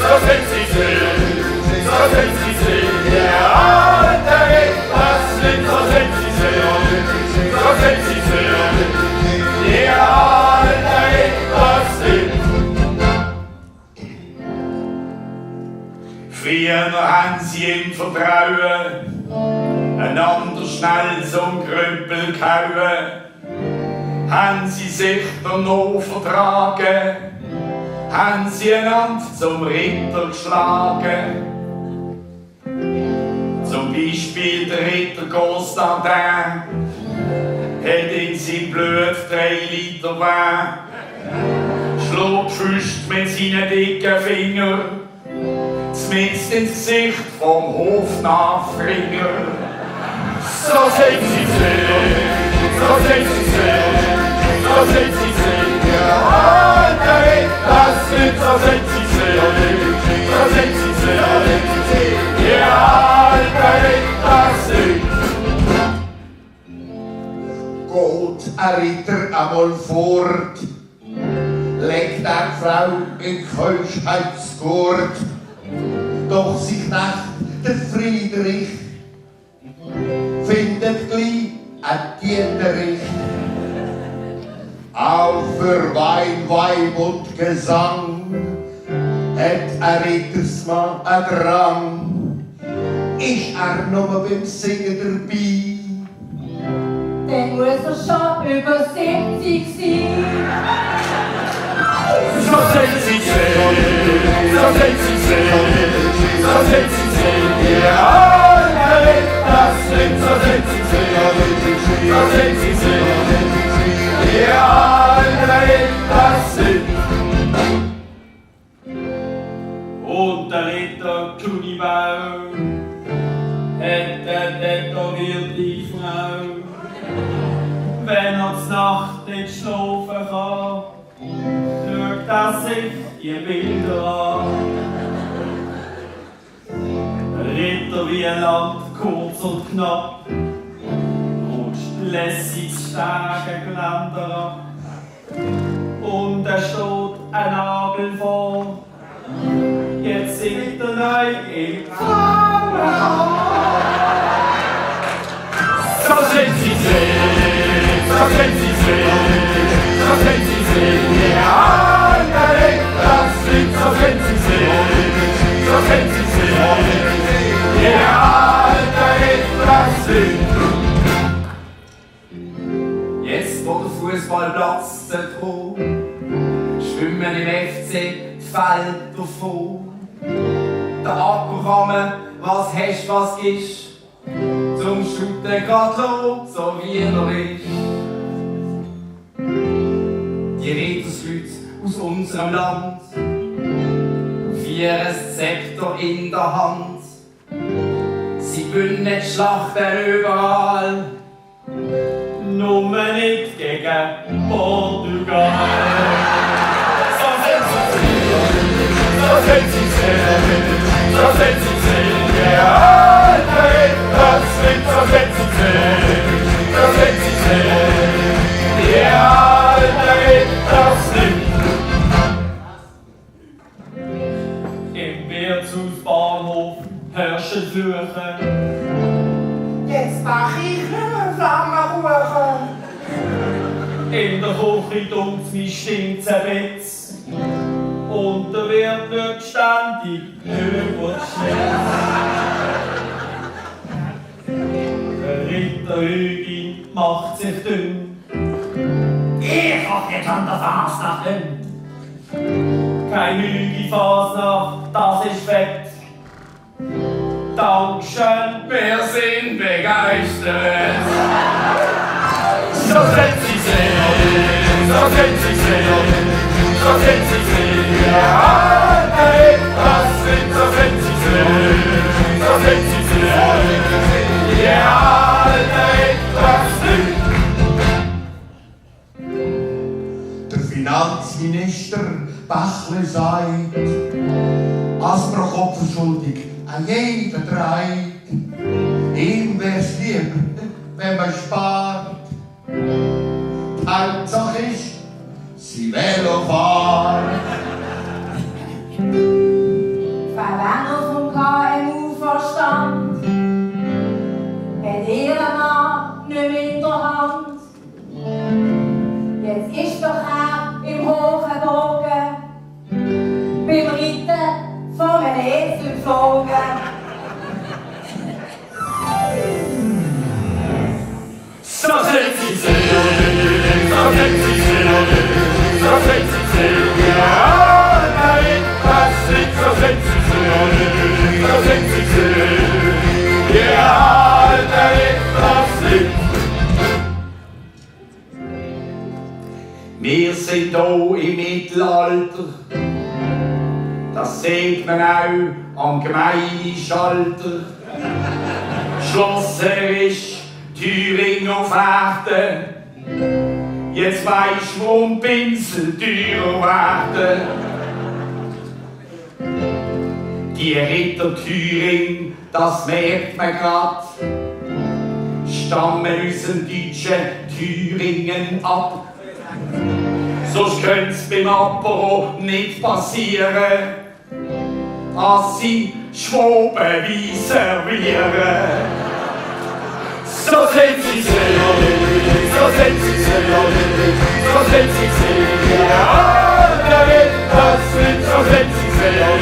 so sind sie sind, so sind sie sind, ihr alter Rittersling, so sind sie sind, so sind sie sind, ihr alter Rittersling. Früher haben sie im Vertrauen einander schnell zum Krüppel gehauen. Haben sie sich danach vertragen, haben sie einander zum Ritter geschlagen. Zum Beispiel der Ritter Constantin hat in sein Blut 3 Liter Wein, schlug Füßt mit seinen dicken Fingern zmitzt ins Gesicht vom Hofnachringer. So sind sie sind, so sind sie sind, so sind sie sind, ihr alter Rittersling, so sind sie sind, so sind sie sind, ihr alter Rittersling. Geht ein Ritter einmal fort, legt eine Frau in Keuschheitsgurt. Doch sich Knecht, der Friedrich, findet gleich ein Dieterich. Auch für Wein, Weib und Gesang hat ein Rittersmann einen Drang. Ist er nur beim Singen dabei, dann muss er schon über 70 sein. So sind sie sind, so sind sie sind, so sind sie sind, ihr alter Rittersling, so sind sie sind, so sind sie sind, ihr alter Rittersling. Und der Ritter Kunibau hat eine tätowierte Frau. Wenn er zur Nacht nicht schlafen kann, schaut er sich die Bilder an. Ritter wie ein Land, kurz und knapp, rutscht lässig Stegengeländer ab. Und er steht ein Nagel vor, jetzt singt er neu im Frauenhaus. So sind sie sind, so sind sie sind, so sind sie sind, ihr alter Rittersling, so sind sie sind, so sind sie sind, ihr alter Rittersling. Jetzt, wo der Fußballplatz zertrug, schwimmen im FC die Felder voll. Der Ackerrahmen, was hast, was ist, zum Shooten grad los, so wie er ist. Die Rittersleute aus unserem Land, vier Zepter in der Hand. Sie gewinnen die Schlachten überall, nur nicht gegen Portugal. So sind sie sind, so sind sie sind, ihr alter Rittersling, so sind sie sind, so sind sie sind, ihr alter Rittersling. Im Wirtshausbahnhof herrschen Fluchen. Jetzt mach ich nur Flammenkuchen. In der Küche dumpft mich stinkt's ein Witz. Und der Wirt wird ständig überschnitzt. Der Ritter Hügin macht sich dünn. Ich hab jetzt an der Fasnacht dünn. Kein Hügi-Fasnacht, das ist fett. Dankeschön, wir sind begeistert. So sind sie sind, so sind sie sind, so sind sie sind, ihr alter Rittersling, so sind sie sind, so sind sie sind, ihr alter Rittersling. Der Finanzminister Bachle sagt, was pro Kopf verschuldig an jeder trägt. Ihm wär's lieber, wenn man spart. Die Hauptsache ist, sie Velo fahren. Verwender vom KMU-Verstand hat ihren Mann nicht mehr in der Hand. Jetzt ist doch er im hohen Bogen beim Reiten von einem Esel geflogen. So sind sie sehen, so sind sie sehen, so sind sie sehen, ja, nein, was nicht, so sind sie sehen, so sind sie sehen, ja, nein, was nicht. Wir sind hier im Mittelalter, das sieht man auch am Gemeindeschalter. Schlosserisch Thüringen auf Erden, jetzt weisst warum Pinsel teurer werden. Die Ritter Thüring, das merkt man grad, stammen aus dem deutschen Thüringen ab. Sonst könnte es beim Apero nicht passieren, dass sie Schwaben servieren. So sind sie sehen, so sind sie sehen, so sind sie sehen, ja, nein, was nicht, so sind sie sehen,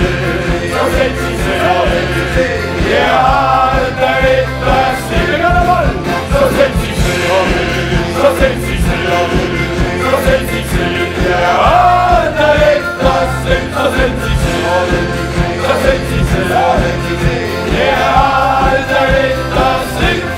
so sind sie sehen, ja, nein, was nicht, so sind sie sehen, so sind sie sehen, so sind sie sehen, ja, nein, was nicht, so sind sie sehen, so sind sie sehen, ja, nein, was nicht.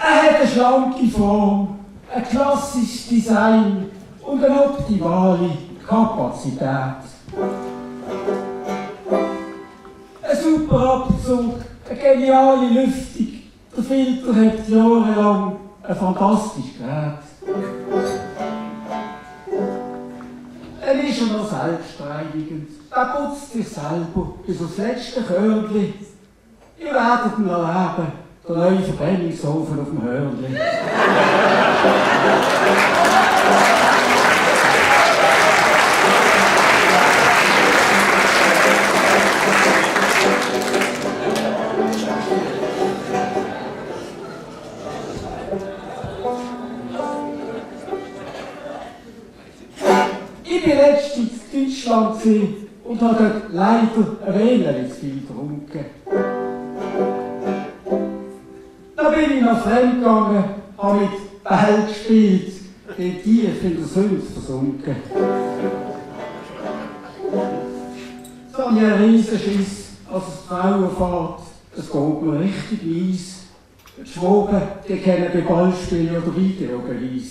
Eine schlanke Form, ein klassisches Design und eine optimale Kapazität. Ein super Abzug, eine geniale Lüftung, der Filter hat jahrelang ein fantastisches Gerät. Er ist schon noch selbstreinigend, er putzt sich selber bis aufs letzte Körnchen. Ihr werdet ihn erleben. Der neue Verbrennungsofen auf dem Hörnli. Ich bin letztens in Deutschland und habe dort leider ein wenig zu viel getrunken. Da bin ich nach fremd gegangen, habe mit Bällen gespielt, bin tief in der Sünde versunken. So habe ich einen Riesenschiss, als es die Frauen fährt. Es geht mir richtig mies. Die Schwaben, die kennen bei Ballspielen oder Videobeweis.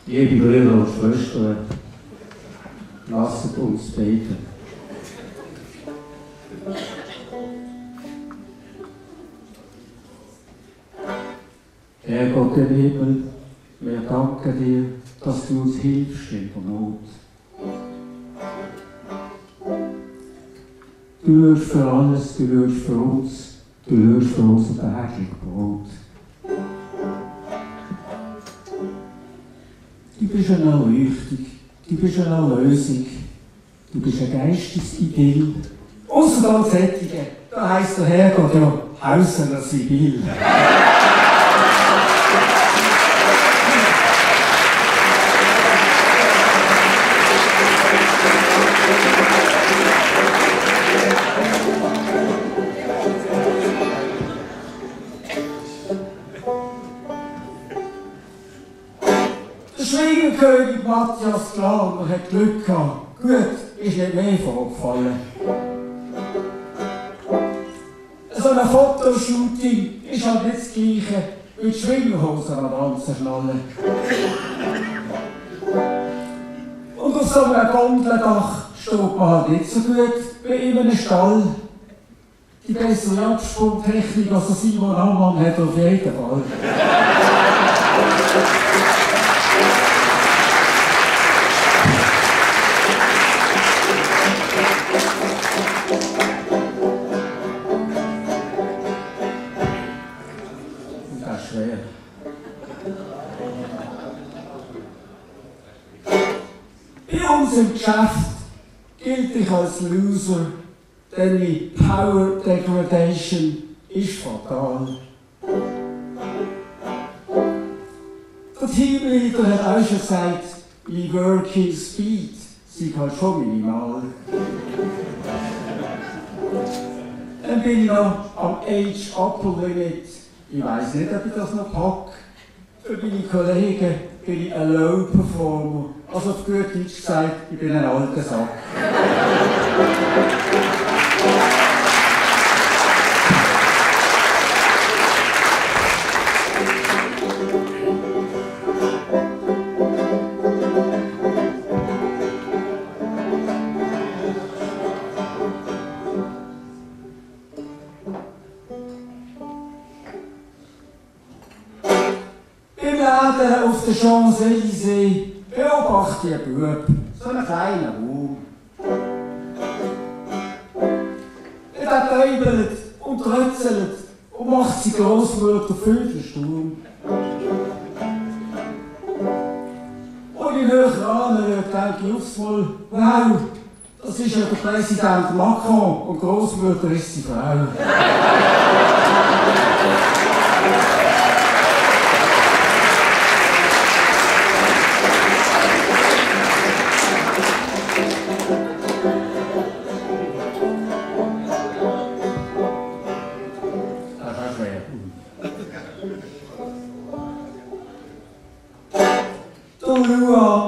Liebe Brüder und Schwestern, lasst uns beten. Herr Gott im Himmel, wir danken dir, dass du uns hilfst in der Not. Du schaust für alles, du schaust für uns, du schaust für unser tägliches Brot. bist eine Erleuchtung, du bist eine Erlösung, du bist ein Geistesidyll. Ausser als Sättige, da heisst der Herrgott ja Hausener Sibyl. Der Schwiegerkönig Matthias Glaner hat Glück gehabt. Gut, ist nicht mehr vorgefallen. So ein Fotoshooting ist halt nicht das Gleiche wie die Schwingerhosen an Ranzen schnallen. Und auf so einem Gondeldach steht man halt nicht so gut wie in einem Stall. Die bessere Absprungtechnik als der Simon Ammann hat auf jeden Fall. Das ist schwer. Bei uns im Geschäft gilt ich als Loser, denn die Power Degradation ist fatal. Der Teamleader hat auch schon gesagt, mein Working Speed sei halt schon minimal. Dann bin ich noch am Age Upper Limit. Ich weiss nicht, ob ich das noch packe. Für meine Kollegen bin ich ein Low Performer. Also auf gut Deutsch gesagt, ich bin ein alter Sack. Auf der Champs-Élysées beobachte ich einen Bub, so einen kleinen Wurm. Er täubelt und trötzelt und macht seine Grossmutter Viertelsturm. Und ich höre anschaue, denke ich aufs Mal, wow, das ist ja der Präsident Macron und Grossmutter ist seine Frau.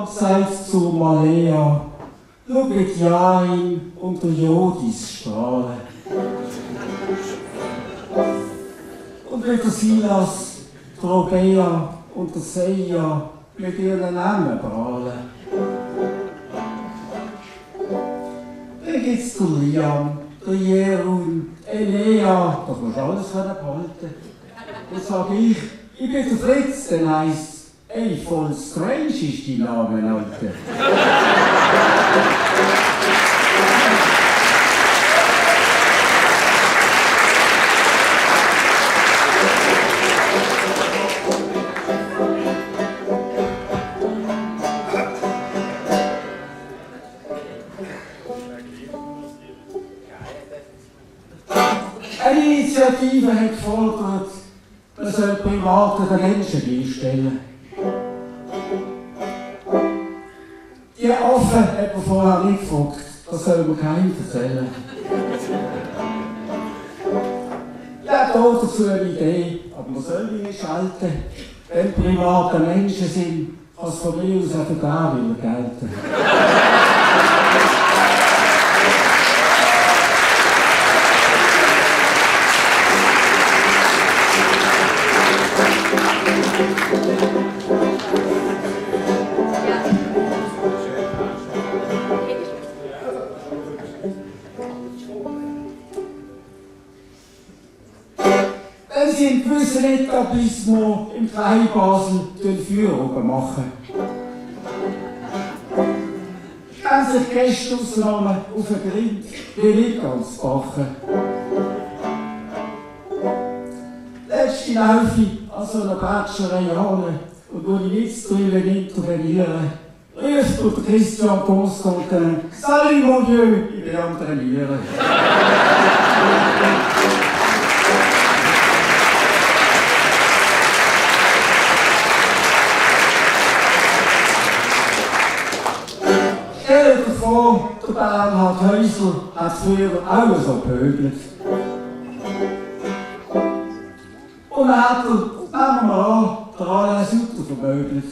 Sagt zu Malea, schau die Jain und der Jodis strahlen. Und wie der Silas, der Robea und der Seia mit ihren Namen prahlen. Dann gibt's den Liam, der Jerun, Elea, das muss alles behalten. Dann sag ich bin der Fritz, dann heisst's, ey, voll strange ist dein Name, Alter. Eine Initiative hat gefordert, man soll Privaten den Menschen gleichstellen. Die Affen hat man vorher nicht gefragt, das soll man keinem erzählen. Ja, da dazu eine Idee, aber man soll die nicht schalten. Wenn private Menschen sind, kann es von mir aus auch für da wieder gelten. Wenn Sie in gewissen Etablissements im Kleinbasel den Führer machen, können sich Gäste ausnahmen auf den Grind wie nicht ganz backen. Letzte laufe ich an so einer Bätscherei an und wo die Witztrille intervenieren, ruft durch Christian Post und «Salut mon Dieu, ich bin am Trainieren». Stell dir vor, der Bernhard Häusler hat früher auch so gepöbelt. Und dann hat er, nehmen wir mal an, der Alain Sutter vermöbelt.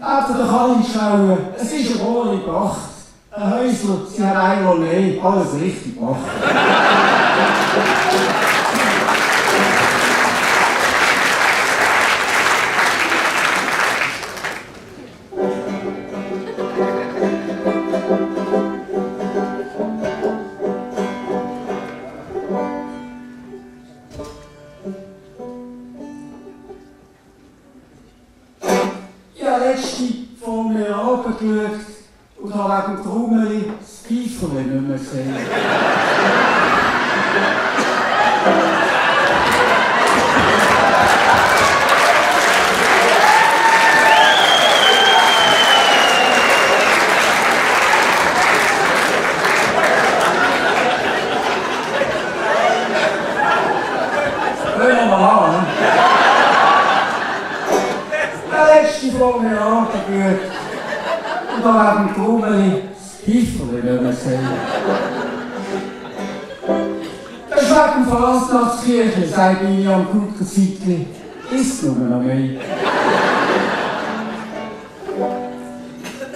Hat er doch alle schauen, es ist eine wahre Pracht. Ein Häusler, sie hat einmal mehr alles richtig gemacht. Von mir runtergeschaut und habe wegen Trommeli das Pfeiferli nicht mehr gesehen. Hören wir mal an. Der letzte von mir runtergeschaut. Und da haben die Trommeli das Pfeiferli nicht mehr gesehen. Das ist wegen Fasnachtskirche, sagt meine am guten Zeitli. Ist nur noch mehr.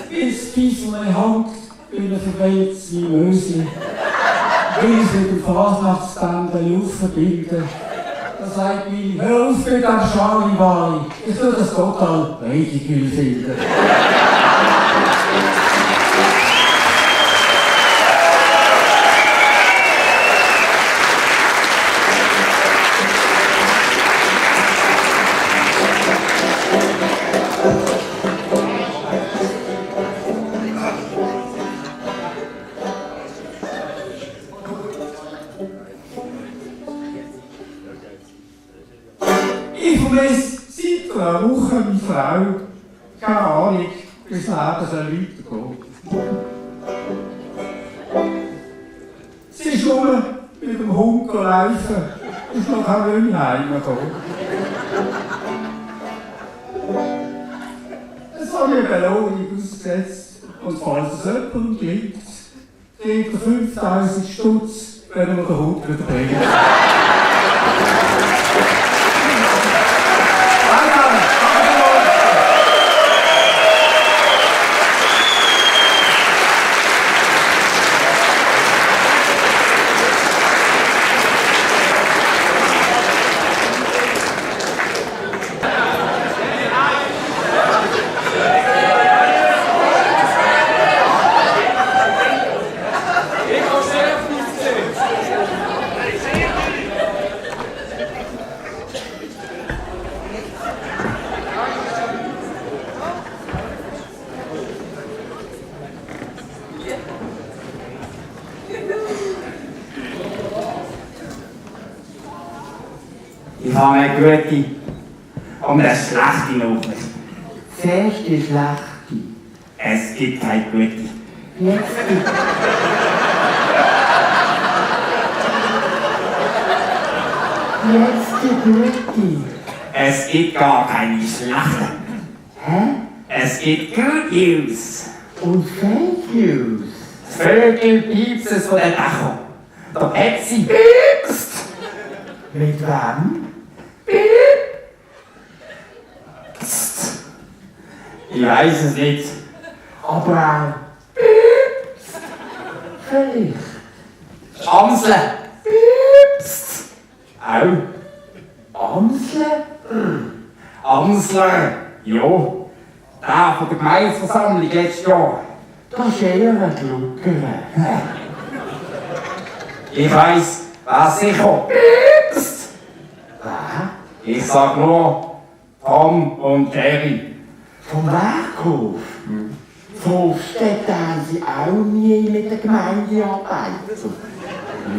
Bis das Pfeiferli hängt, bin ich verweilt wie Mösli. Will ich mit dem Fasnachtsbändchen aufverbinden. Da sagt meine, hör auf mit dem Charlie-Wali. Ich tue das total ridicule finden. Ich vermisse seit einer Woche meine Frau. Keine Ahnung, wie das Leben weitergeht. Sie ist nur mit dem Hund laufen und noch auch nicht heimgekommen. Es hat mir eine Belohnung ausgesetzt und falls es jemandem gelingt, kriegt er 5000 Stutz, wenn wir den Hund wieder bringen. Ich habe eine gute und eine schlechte Nachricht. Zuerst die schlechte. Es gibt keine gute. Jetzt gibt Jetzt die gute. Es gibt gar keine schlechte. Hä? Es gibt Good News. Und Fake News? Das Vögel piepsen von den Dächern. Der Pepsi piepst. Mit wem? Psst. Ich weiß es nicht. Aber auch vielleicht. Amsel. Psst. Auch. Amsel? Amsler. Ja. Der von der Gemeindeversammlung letztes Jahr. Das ist eher ein Gluckere. Ich weiss, wer sicher piepst. Wer? Ich sag nur Tom und Jerry. Vom Werkhof? Vorstädte haben Sie auch nie mit der Gemeindearbeit?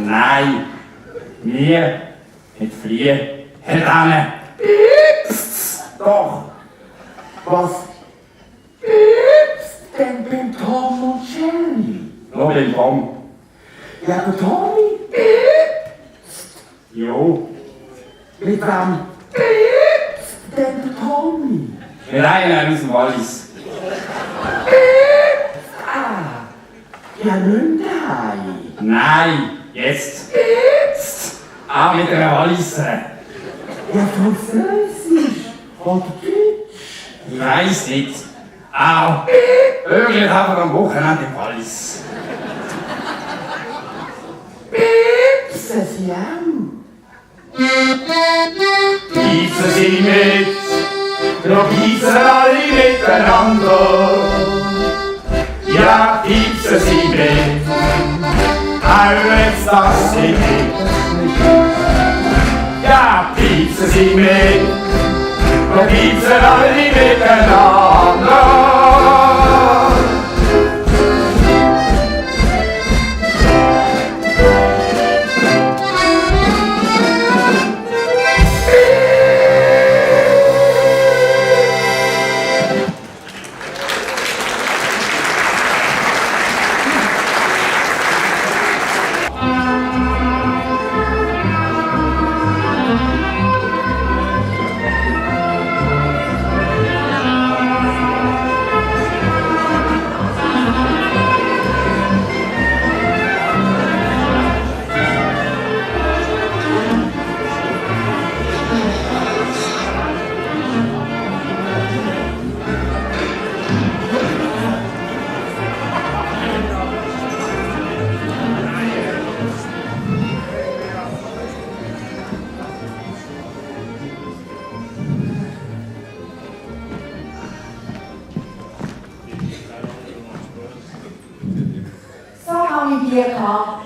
Nein, wir mit Fliehen. Herr Doch, was gibt's denn beim Tom und Jerry? Nur beim Tom. Ja, der Tommy gibt's. Jo. Mit wem gibt's denn der Tommy? Mit einem aus dem Wallis. Ja, nicht daheim. Nein, jetzt. Ah, mit einer Walliser. Ja, Französisch oder Deutsch? Ich weiss nicht. Au. Irgendwann haben wir am Wochenende im Wallis. Piepsen Sie auch? Piepsen Sie mit, noch piepsen alle miteinander. Ja, piepsen Sie mit, auch wenn's das nicht gibt. Ja, piepsen Sie mit, noch piepsen alle miteinander.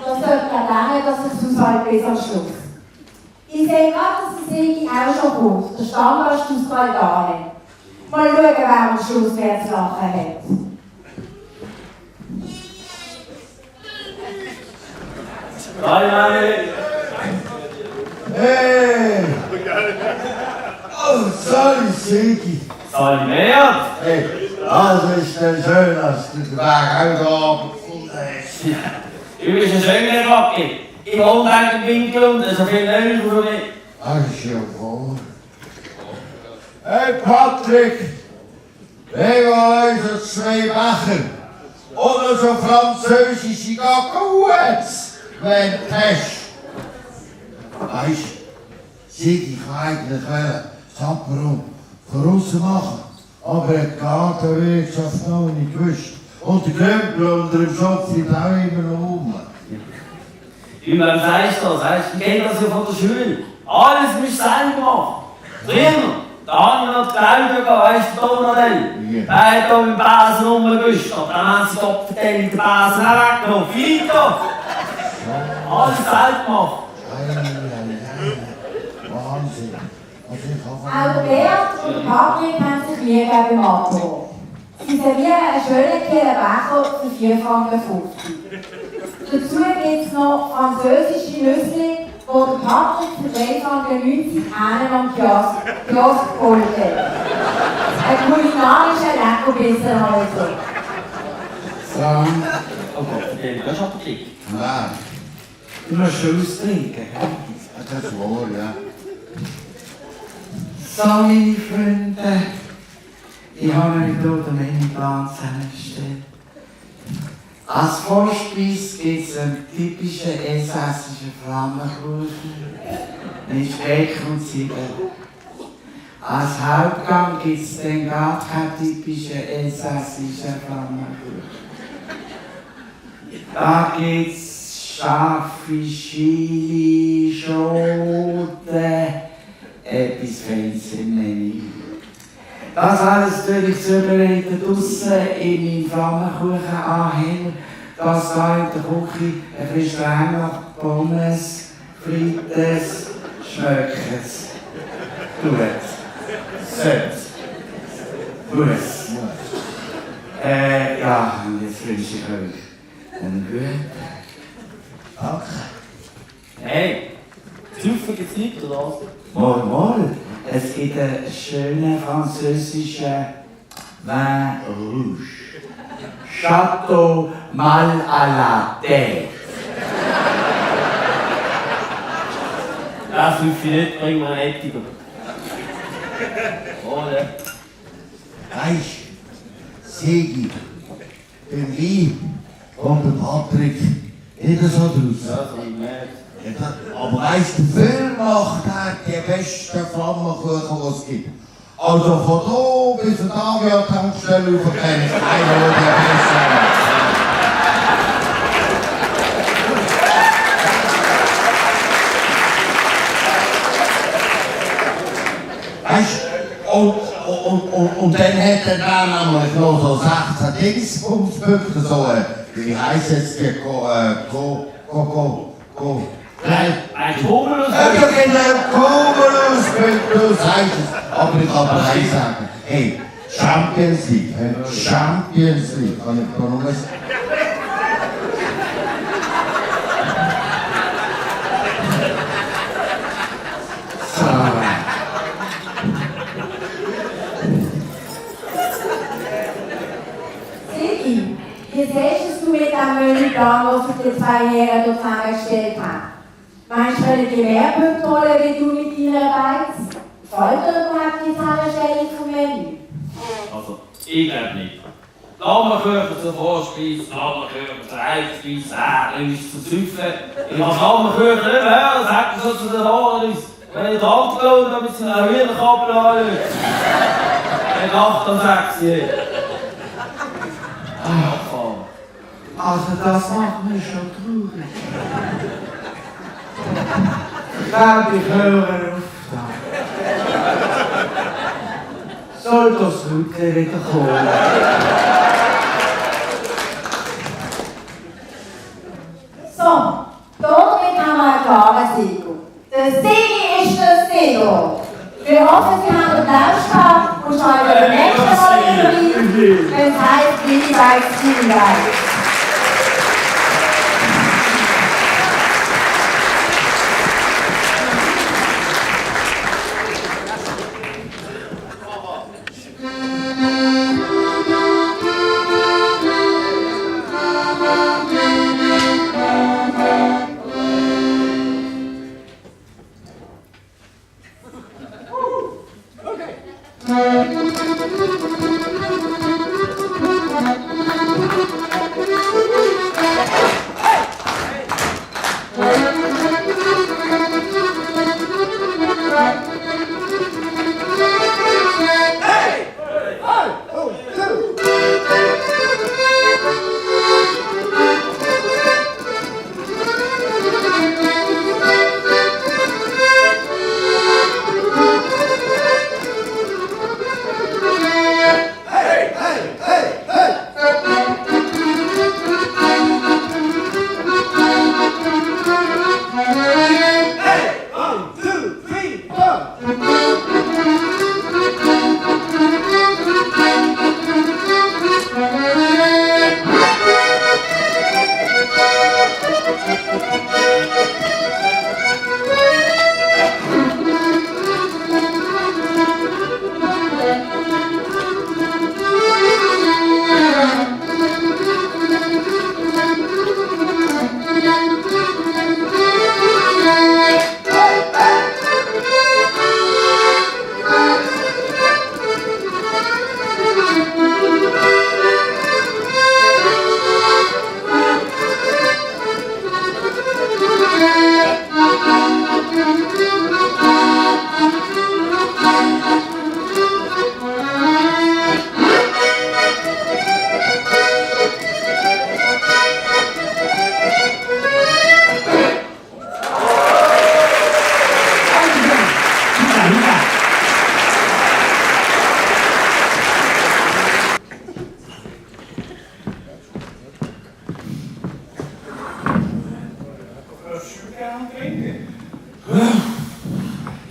Das sollte ja lernen, dass es auswählt bis am Schluss. Ich sehe gerade, dass die Sigi auch schon kommt. Der Stammgast auswählt gar nicht. Mal schauen, wer am Schluss wer zu lachen hat. Hi. Hey! Oh, sorry, Sigi. Sorry, Mert. Hey, also ist denn schön, dass du den Weg auch gefunden hast. Du bist ein schöner Rocki. Ich wohne in dem Winkel und so viel Öl für mich. Das ist ja wohl. Hey, Patrick! Leg uns 2 Becher. Oder so französische Gagouets, wenn du hast. Weisst du, Sigi kann eigentlich das Apero voraus machen. Aber er hat die Gartenwirtschaft noch nicht gewusst. Und der Krempel unter dem Schopf liegt auch immer noch rum. Wie man sagst du, ich kenne das ja von der Schule. Alles musst du selber machen. Früher, da haben wir noch die Glauben, weißt du, Donadell. Der hat da mit Basen rumgewüscht. Dann haben sie dort verteilt, die Basen auch weggenommen. Finito! Alles selber machen. Wahnsinn. Auch der Bert und Patrick haben sich lieb beim Apero. Sie servieren einen schönen kühlen Becher für 4,50 Franken. Dazu gibt es noch französische Nüsse, die der Patrick für 3,90 Franken einen am Kiosk geholt hat. Ein kulinarischer Leckerbissen also. So. Oh Gott, das ist Appetit. Nein. Du musst schon austrinken. Das ist wahr, ja. So, meine Freunde, ich habe euch hier den Menüplan zusammengestellt. Als Vorspeise gibt es einen typischen elsässischen Flammkuchen mit Speck und Zwiebeln. Als Hauptgang gibt es dann gar keinen typischen elsässischen Flammkuchen. Da gibt es scharfe Chili, Schote, etwas Feines im Menü. Das alles tue ich zubereiten draussen in meinem Flammkuchenanhänger, dass da in der Küche ein bisschen länger Pommes, Frites, schmeckt's. Tut's. Soll's. Tut's. Ja, und jetzt wünsche ich euch einen guten Tag. Hey, Saufen gibt's nicht, oder was? Mal. Es gibt einen schönen französischen Vin Rouge. Chateau Mal à la Terre. Das hilft nicht, bring mir einen Ettiger. Ohne. Weisst, Sigi, beim Wein kommt der Patrick nicht so draus. Ja, so nicht. Aber weisst du, viel macht er die besten Flammenkuchen, die es gibt. Also von da bis zur Tagia-Tankstelle rauf kenne ich keinen, der die besten macht. Weißt und dann hat er dann nämlich noch so 16 Dingsbumspunkte, so, wie heisst es, ein Kumulus? Ja, genau, Kumulus, du sagst es. Aber ich kann dir eins sagen, hey, Champions League, Champions League, kann ich nur sagen. Sigi, wie siehst du mit dem Müllplan, den du für die 2 Jahre dort zusammengestellt hast? Meinst du, können die mehr Punkte holen, wie du mit deiner Beiz? Gefällt dir überhaupt die Zusammenstellung vom Menü? Also, ich glaube nicht. Lammerkuchen zur Vorspeise, Lammerkuchen zur Hauptspeise, Rüst zum Süffeln. Ich kann Lammerkuchen nicht mehr hören, das sagt er so zu den Ohren. Wenn ich die Hand gelohnt, damit sie eine Hühnerkabel anschauen. Er lacht am 6. Also das macht mich schon traurig. Ich glaube, ich höre auf da. Soll das heute wieder kommen? So, damit haben wir einen klaren Sieger. Der Sigi ist der Sieger. Wir hoffen, Sie haben den Lauf gehabt und schauen beim nächsten Mal wieder rein, wenn es heisst, wie die Beiz hinweist.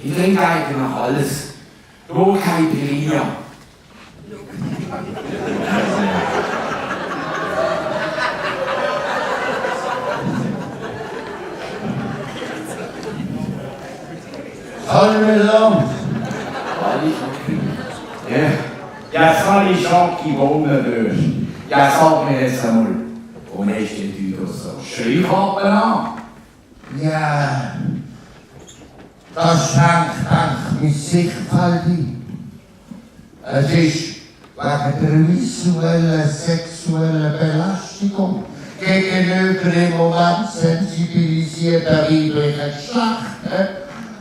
Ich trinke eigentlich noch alles. Nur kein Bier. Hallo zusammen. Ja, Sally Schocki wohnen dort. Ja, sag mir jetzt einmal, warum hast denn du so Scheukappen an? Ja, das schränkt mein Sichtfeld ein. Es ist wegen der visuellen, sexuellen Belästigung gegenüber im Moment sensibilisierten weiblichen Geschlecht.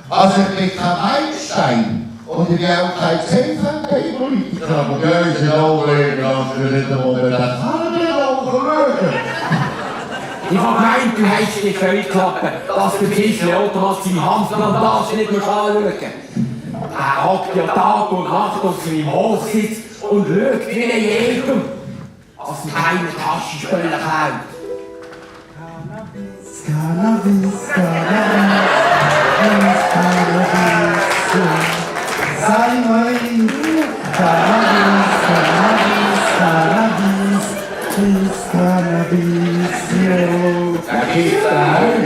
Also ich bin kein Einstein und ich bin auch kein CVP-Politiker, aber diese Anliegen natürlich unter den Farbenaugen schauen. Ich hab gemeint, du hast die Scheuklappen, dass du diese Autos seine Hanfplantage nicht mehr anschauen kannst. Er hockt ja Tag und Nacht auf seinem Hochsitz und schaut wie ein Jäger, als er keine Taschenspüler kauft. Cannabis, Cannabis, Cannabis, sei mein Cannabis, Cannabis, Cannabis, ist Cannabis, yo. Da geht's da rein.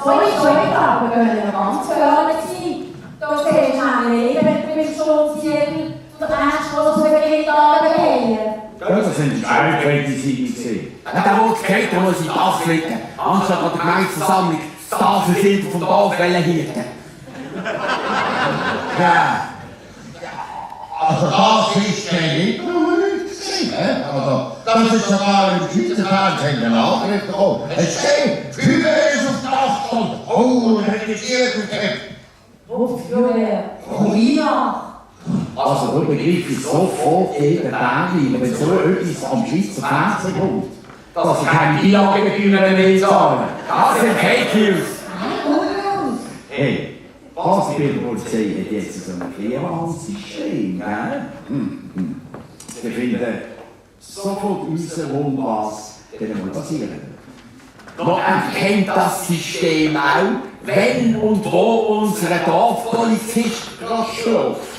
Solche Scheuklappen können ganz gefährlich sein. Da siehst du nämlich Leben beim Schulzirkel der Endstrasse für Kinder gehen. Das sind Schwierigkeiten, die Sie nicht sehen. Der, wo geht, der muss in das Dach flicken, anstatt an der Gemeindeversammlung das Tafelsilber vom Dorf hielten. Ja. Also das ist ja nicht nur gewesen, also das ist sogar im Schweizer Fernsehen eine Nachricht gekommen. Es steht, Kühe ist auf der Dachstand. Oh, und hat jetzt irgendetwas. Wofür? Corina? Also, du begreifst sofort jeden Berliner, wenn so etwas am Schweizer Fernsehen kommt, dass sie keine Beilagegebühren mehr zahlen. Das sind Fake News. Hey, was bei der Polizei hat jetzt so ein Klärungssystem, gell? Sie finden sofort raus, was denen passieren muss. Man erkennt das System auch, wenn und wo unser Dorfpolizist schläft.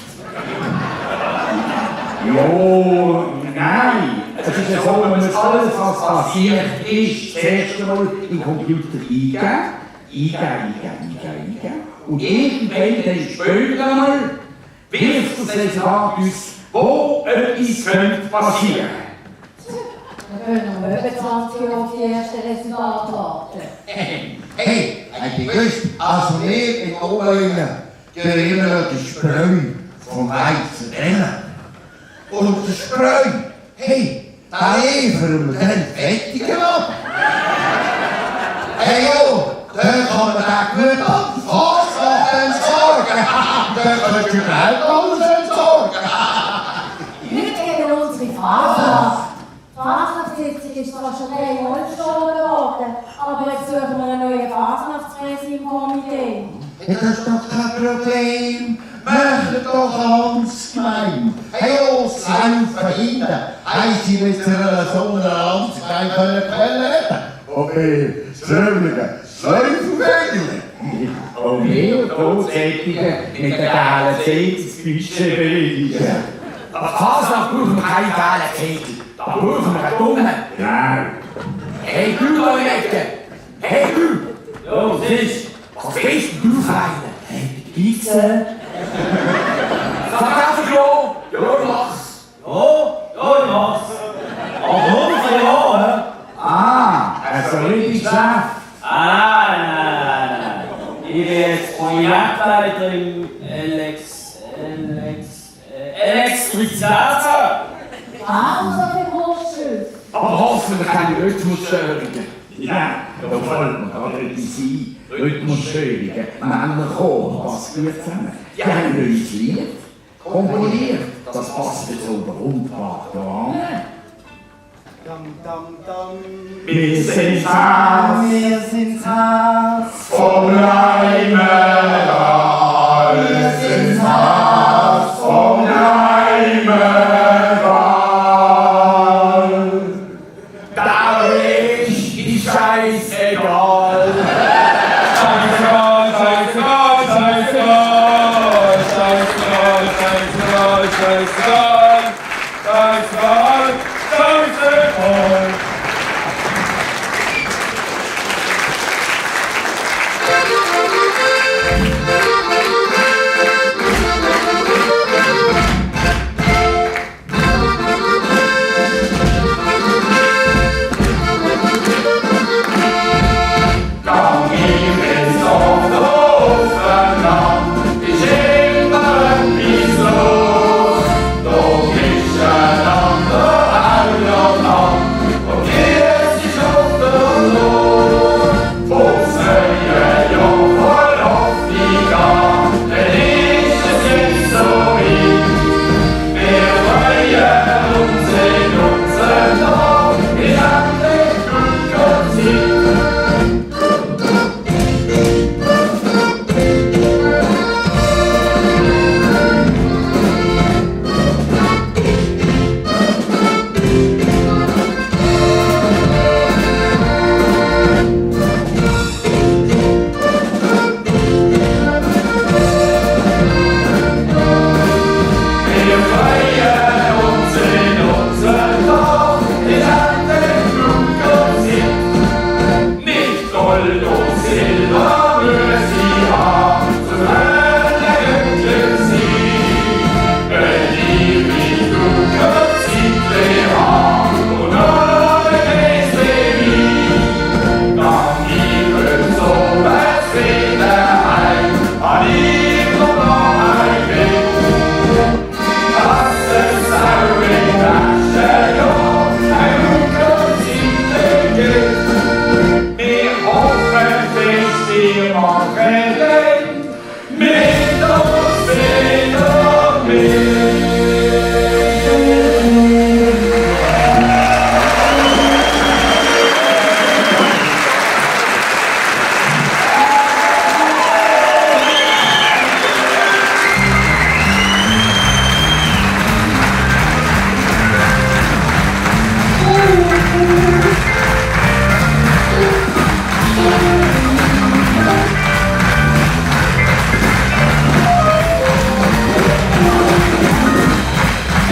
Jo, nein. Es ist ja so, wenn man alles, was passiert ist, zuerst einmal in den Computer eingeben. Und irgendwann dann später einmal wirft das Resultat uns, wo etwas könnte passieren. Wir können noch über 20 Jahre auf die ersten Resultate warten. Hey, habt ihr gewusst, also wir in Oberlingen gehen immer noch die Spreu vom Weizen trennen. Und der Spreu, hey, da liefern wir dann Fettigen ab. Hey, jo, da kann man den gut Fasnacht entsorgen. Da könnt ihr überhaupt alles entsorgen. Heute gegen unsere Fasnacht. Die Fasnachtssitzung ist zwar schon 3 Mal gestohlen worden, aber jetzt suchen wir einen neuen Fasnachtspreis im Komitee. Das ist doch kein Problem. Möchtet doch ganz gemein. Hey, oh, Saufen hinten. Hey, Sie müssen so eine Landsgemein reden. Okay, Sömlinge, Säufenwägel. Und wir Großtätigen mit der gelben Zähne das Budget bewegen. Aber Fasnacht brauchen wir keine gelben Zähne. Da brauchen wir einen dummen. Nein. Hey, du da in Ecke. Hey, du. Ja, was ist? Was bist denn du für einen? Hey, Pizza. Verkaufsklo. Ja, ich mach's. Ja, ich mach's. Aber nur für ja, Also richtig Geschäft. Nein. Ich bin jetzt Projektleiter im Elektrizitätssektor. So viel Hochschule. Aber hoffentlich keine Rhythmusstörungen. Ja, da fällt mir gerade etwas ein. Rhythmusstörungen. Männer kommen, passt gut zusammen. Die haben ein neues Lied komponiert. Das passt jetzt so wunderbar da an. Wir sind Haus vom Leimeral. Wir sind Haus vom Leimeral. Da ist die scheißegal. Scheißegal.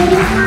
Musik